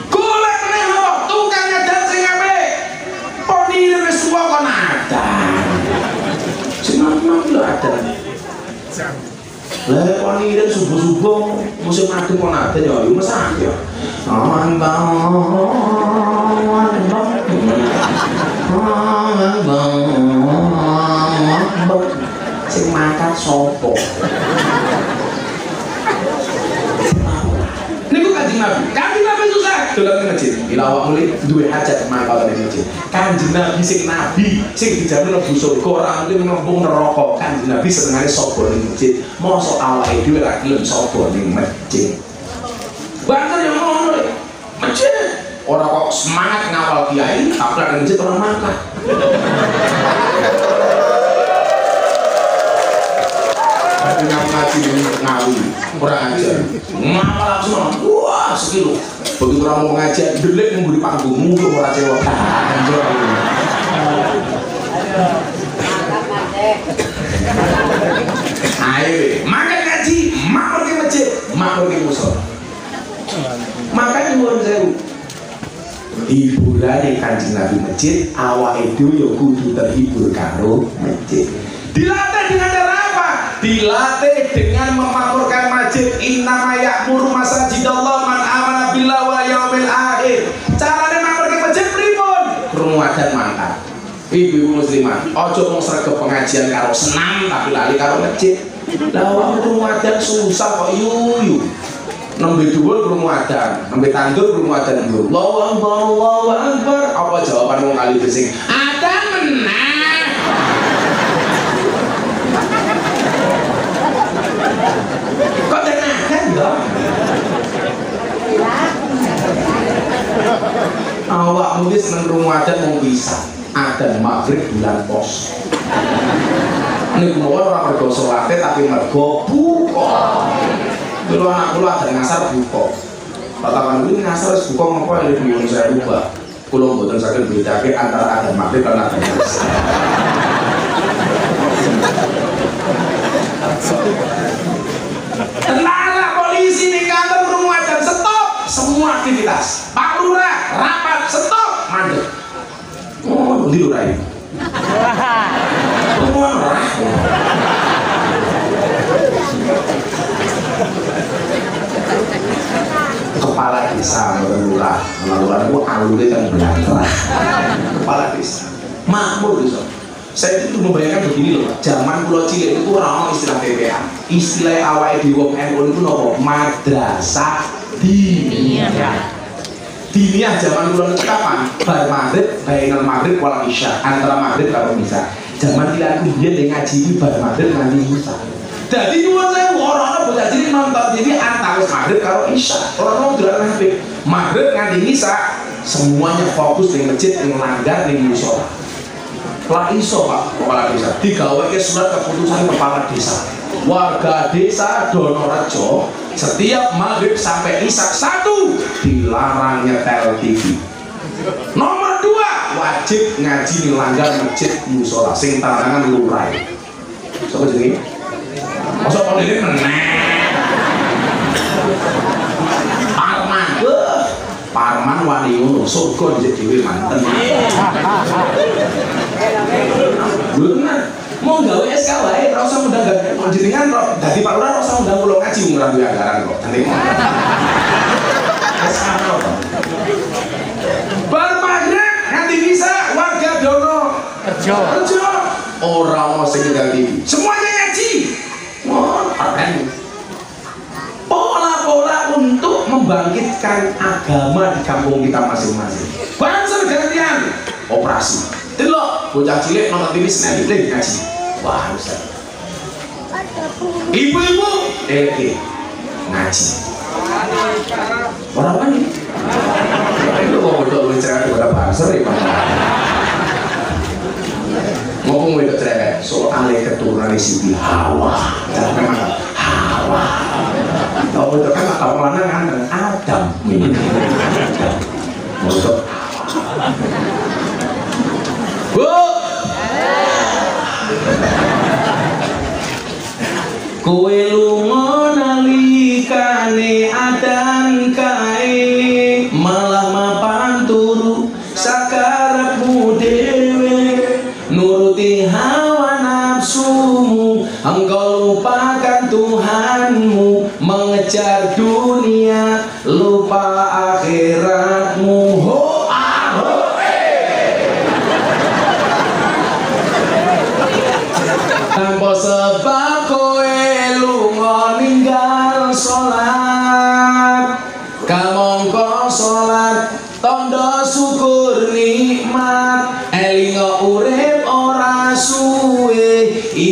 Golek neh tukang ngadan sing apik. Ponire wis tuwa kon adan. Sing nom yo adan. Lah wanita subuh-subuh musim adem kok nate ya yo mesake ya. Sing makan sopo? Niku Kanjeng Nabi. Kanjeng Nabi susah dolan ke masjid. Bila awak mulai duwe hajat mangkal ning masjid. Kanjeng Nabi sing dijamin mlebu surga ora mungkin mlebu neraka. Kanjeng Nabi senengane sapa ning masjid. Mosok awake dhewe ra gelem sapa ning masjid. Banter yang ngono lho. Masjid ora kok semangat ngawal kiai, tapi ning masjid ora mangkat. Dengan ngaji ngawi kurang ajar ngapal langsung wah sekilo begitu orang mau ngaji delik memberi panggungmu ke orang cewek ayo makan ngaji makan ke masjid makan ke musola makan nyuwun sewu hiburan yang Kanjeng Nabi masjid awak itu ya kudu terhibur karo masjid. Dilatih dengan cara apa? Dilatih dengan memakmurkan masjid. Innama ya'muru masajidallah man amana billah wal yaumil akhir. Carane makmurke masjid pripun? Krungu adzan mangkat. Ibu muslimah, ojo mung sregep pengajian karo senam tapi lali karo masjid. Lah wong krungu adzan susah kok yuyu. Nembe dhuwur krungu adzan, nembe tandur krungu adzan. Allahu akbar, Allahu akbar. Apa jawaban wong kali sing adzan meneh. Kok tenaga ya? Awak mungkin seneng rumah adan mau bisa adan maghrib bulan pos. Ini kemudian orang mergo sholatnya tapi mergo buka. Dulu anak kula ada ngasar buka. Katakan ini ngasar buka ngapa yang lebih saya ubah. Kulo mboten saged bedake antara adan maghrib dan adan ngasar. Tenang polisi di kantor rumah dan stop semua aktivitas. Pak Lurah rapat stop mandek. Oh, di Lurah ini. Semua Lurah. Kepala desa Lurah, Lurah itu alurnya kan belakang. Kepala desa makmur desa. Saya itu membayangkan begini loh, zaman pulau cilik itu orang istilah PPA, istilah awal di wong NU itu nopo madrasah diniyah. Diniyah zaman pulau itu kapan? Bar maghrib, bainal maghrib wal isya, antara maghrib karo isya. Zaman tidak dia dengan ngaji bar maghrib nanti isya. Jadi nyuwun saya orang bocah cilik nonton TV antara maghrib karo isya. Orang dolan maghrib nganti isya, semuanya fokus di masjid, di langgar, di mushola. Lah iso Pak Kepala Desa digaweke surat keputusan Kepala Desa warga desa Donorejo setiap maghrib sampai isya 1 dilarang nyetel TV. Nomor 2 wajib ngaji di langgar masjid musola sing tangan lurah. Sapa jenenge? Masa kok ini meneh. Parman wani ngono surga dhisik dhewe manten. Bener. Mau gawe SK wae ora usah undang jenengan dadi Pak Lurah ora usah undang kula ngaji wong ora duwe anggaran kok. Nanti SK apa? Bar maghrib nganti bisa warga Dono Rejo. Ora mau sing tinggal TV. Semuanya ngaji. Oh, keren. Pola-pola untuk membangkitkan agama di kampung kita masing-masing. Banser gantian operasi. Delok bocah cilik nonton TV Senin iki ngaji. Wah, Ustaz. Ibu-ibu ngaji. Orang apa nih? Itu kok udah cerewet kepada banser ya, Pak. Ngomong wedok cerewet soal keturunan Siti Hawa. Memang Hawa. Kalau itu kan kalau lanang kan Adam ini. Untuk Bu. Kowe lunga nalikane adan kae malah mapan turu sakarepmu dhewe nuruti hawa nafsumu engkau lupakan Tuhan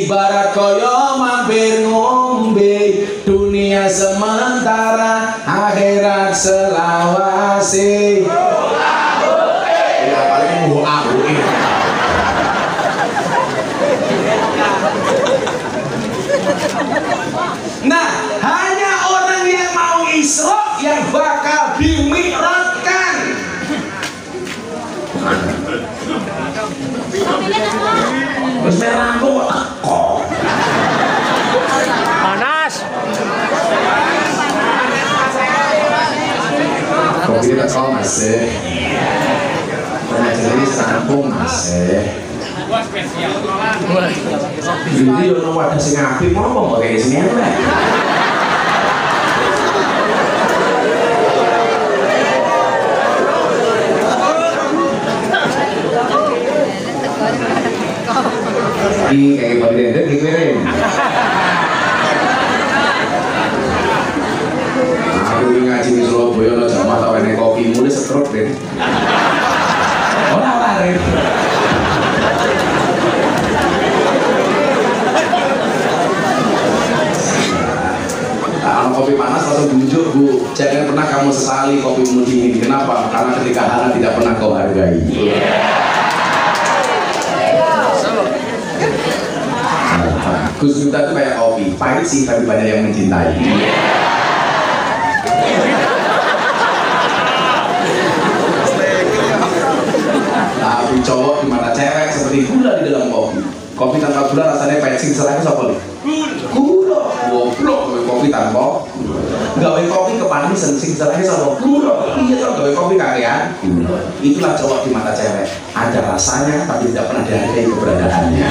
Ibarat koyo mampir ngombe, dunia sementara, akhirat selawase. Ya paling mau aku ini. Nah, hanya orang yang mau Isra yang bakal dimi'rajkan. Terus merangku kok Panas. kopi kita kau masih jadi serampung masih jadi orang wadah sing apik ngomong pakai sini apa ini kayak kopi dendek dikirim. Aku ngaji di Surabaya lo jamaah tau enek kopi mulai setruk deh. Ora lari. Kalau kopi panas langsung bujuk bu, jangan pernah kamu sesali kopimu dingin. Kenapa? Karena ketika halal tidak pernah kau hargai. Gus Miftah itu kayak kopi, pahit sih tapi banyak yang mencintai. Tapi cowok di mata cewek seperti gula di dalam kopi. Kopi tanpa gula rasanya pahit sing selagi siapa nih? Gula. Goblok kopi tanpa. Gawe kopi kepanisan sing selagi siapa? Gula. Iya toh gawe kopi kakean. Itulah cowok di mata cewek. Ada rasanya tapi tidak pernah dihargai keberadaannya.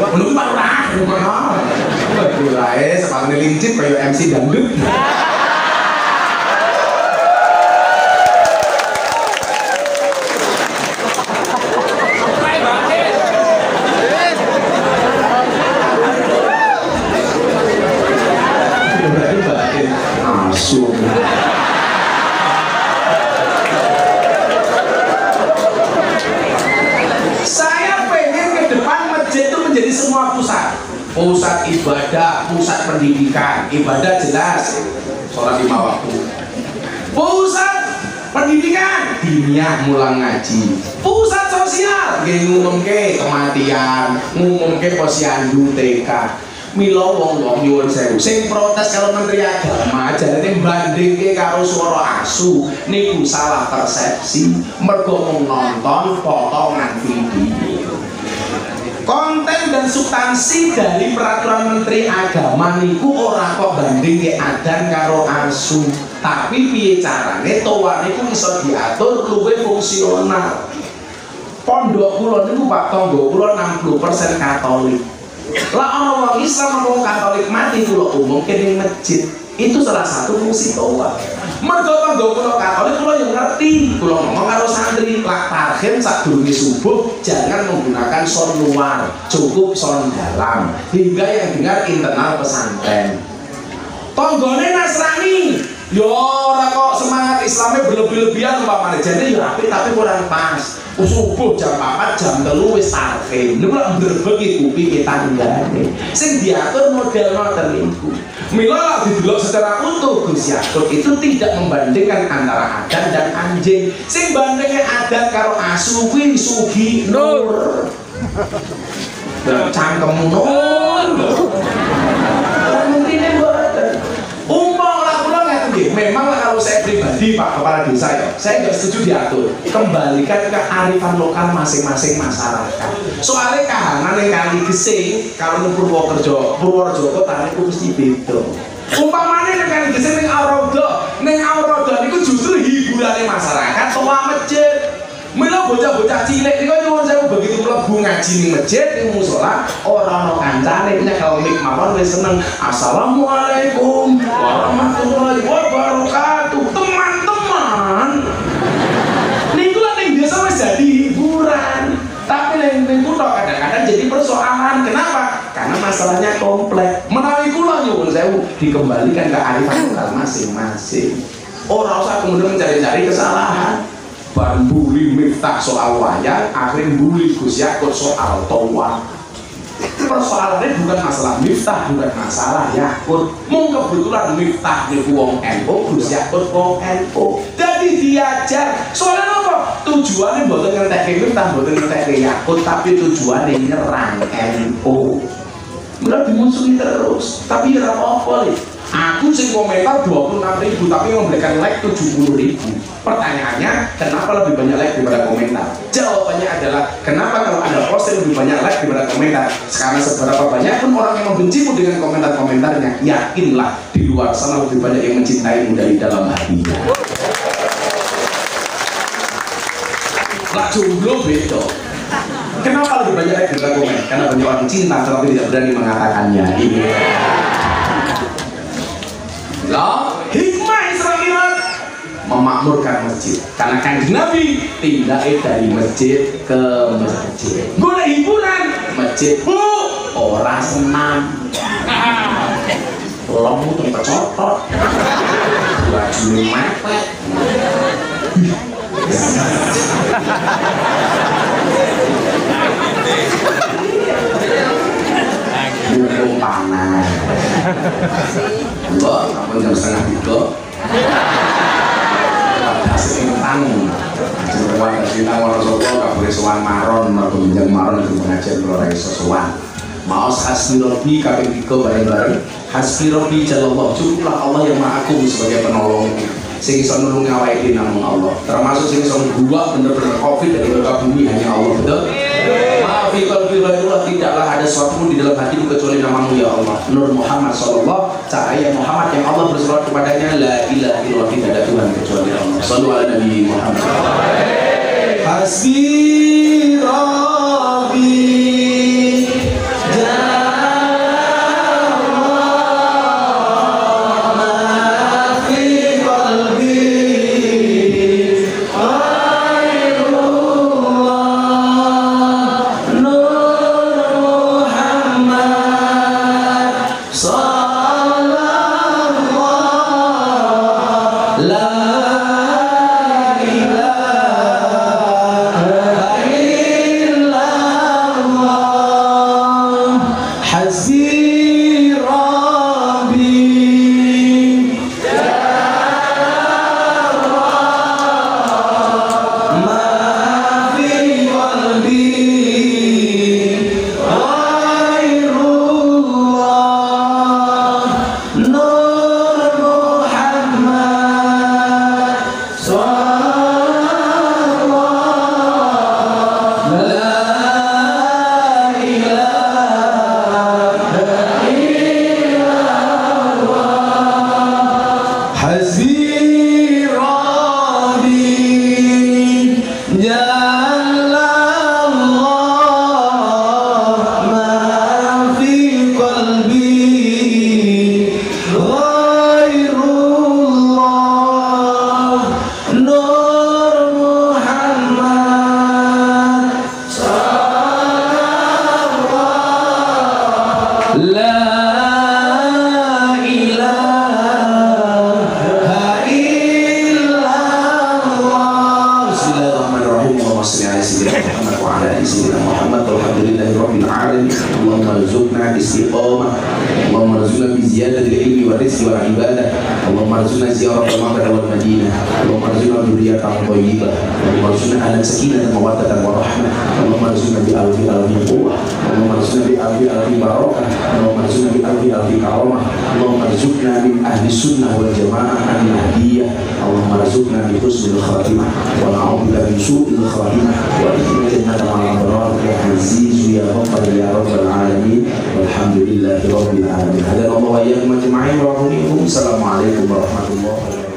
Menurut Pak Lurah, Lurah, sepatu lincip kayak MC dangdut. Asuh. Menjadi semua pusat ibadah, pusat pendidikan. Ibadah jelas sholat 5 waktu. Pusat pendidikan diniyah mulang ngaji. Pusat sosial ngumumke kematian, ngumumke posyandu TK. Mila wong-wong nyuwun sewu sing protes kalau Menteri Agama jarene bandingke karo swara asu niku salah persepsi mergo mung nonton potongan video. Konten dan substansi dari peraturan Menteri Agama niku ora kok banding ke adzan karo asu, tapi piye carane toa niku iso diatur luwih fungsional. Pondok kula niku Pak tangga kula 60% Katolik. Lah ana wong Islam wong Katolik mati kula umumke ning masjid. Itu salah satu fungsi toa. Mergo tangga kula Katolik kula yang ngerti. Kula ngomong karo santri, lak tarhim sadurunge subuh jangan menggunakan sound luar, cukup sound dalam. Hingga yang dengar internal pesantren. Tanggane Nasrani, yo ora kok semangat Islamnya berlebih-lebihan umpamane. Jadi yo apik tapi kurang pas. Subuh jam 4 jam 3 wis tarhim. Niku lak mbrebeg kupinge tanggane. Sing diatur model ngoten niku. Mila didelok secara utuh Gus Yakub itu tidak membandingkan antara adan dan anjing. Sing bandingnya adan karo asu kuwi Sugi Nur. Dan cangkem nur. Mungkin mboten. Umpama kula ngaten nggih, memang kalau saya pribadi Pak Kepala Desa ya, saya nggak setuju diatur. Kembalikan ke arifan lokal masing-masing masyarakat. Soalnya kahanan yang kali gesing kalau Purworejo kota niku mesti beda. Umpamane nek kali gesing ning Aurodo niku justru hiburane masyarakat toa masjid. Mila bocah-bocah cilik niku nyuwun sewu begitu mlebu ngaji ning masjid ning musala ora ana kancane nyekel mik mawon wis seneng. Assalamualaikum warahmatullahi wabarakatuh. Teman-teman. Niku lek ning desa wis jadi hiburan. Tapi ning kutha kadang-kadang jadi persoalan. Kenapa? Karena masalahnya kompleks. Menawi kula nyuwun sewu dikembalikan ke arifan lokal masing-masing. Ora usah kemudian mencari-cari kesalahan. Baru bully Miftah soal wayang, akhirnya bully Gus Yakut soal tawaf. Persoalannya bukan masalah Miftah, bukan masalah Yakut. Mung kebetulan Miftah niku wong NU, Gus Yakut wong NU. Jadi diajar. Soalnya apa? Tujuannya mboten ngentekke Miftah, mboten ngentekke Yakut, tapi tujuannya nyerang NU. Mulai dimusuhi terus, tapi ya apa-apa. Aku sing komentar 26.000 tapi memberikan like 70.000. Pertanyaannya, kenapa lebih banyak like daripada komentar? Jawabannya adalah, kenapa kalau Anda posting lebih banyak like daripada komentar? Karena seberapa banyak pun orang yang membencimu dengan komentar-komentarnya, yakinlah di luar sana lebih banyak yang mencintaimu dari dalam hatinya. Lah jomblo beda. Kenapa lebih banyak like daripada komen? Karena banyak orang cinta tetapi tidak berani mengatakannya. Ini. Lah, hikmah Israel memakmurkan masjid. Karena Kanjeng Nabi tindake dari masjid ke masjid. Boleh hiburan, masjid ora senam. Tolongmu tuh kecotot. Bajune mepet. Mumpung panas. Enggak, kamu jam setengah 3. Hasil tang. Semua dari tang orang Solo gak boleh sowan maron, atau minjam maron itu mengajar kalau iso sowan. Maos hasbi Rabbi kaping 3 bareng-bareng. Hasbi Rabbi jalallah, cukuplah Allah yang Maha Agung sebagai penolongku. Sing iso nulungi awake dhewe namung Allah. Termasuk sing iso ngbuwak bener-bener Covid dari muka bumi hanya Allah, betul? Maafi qalbi ghairullah, tidaklah ada sesuatu pun di dalam hatimu kecuali namamu ya Allah. Nur Muhammad sallallahu, cahaya Muhammad yang Allah berselawat kepadanya, la ilaha illallah, tidak ada Tuhan kecuali Allah. Shallu ala Nabi Muhammad. Hasbi Rabbi Alhamdulillahirabbil alamin. Hadanallahu wa iyyakum ajma'in wa assalamualaikum warahmatullahi wabarakatuh.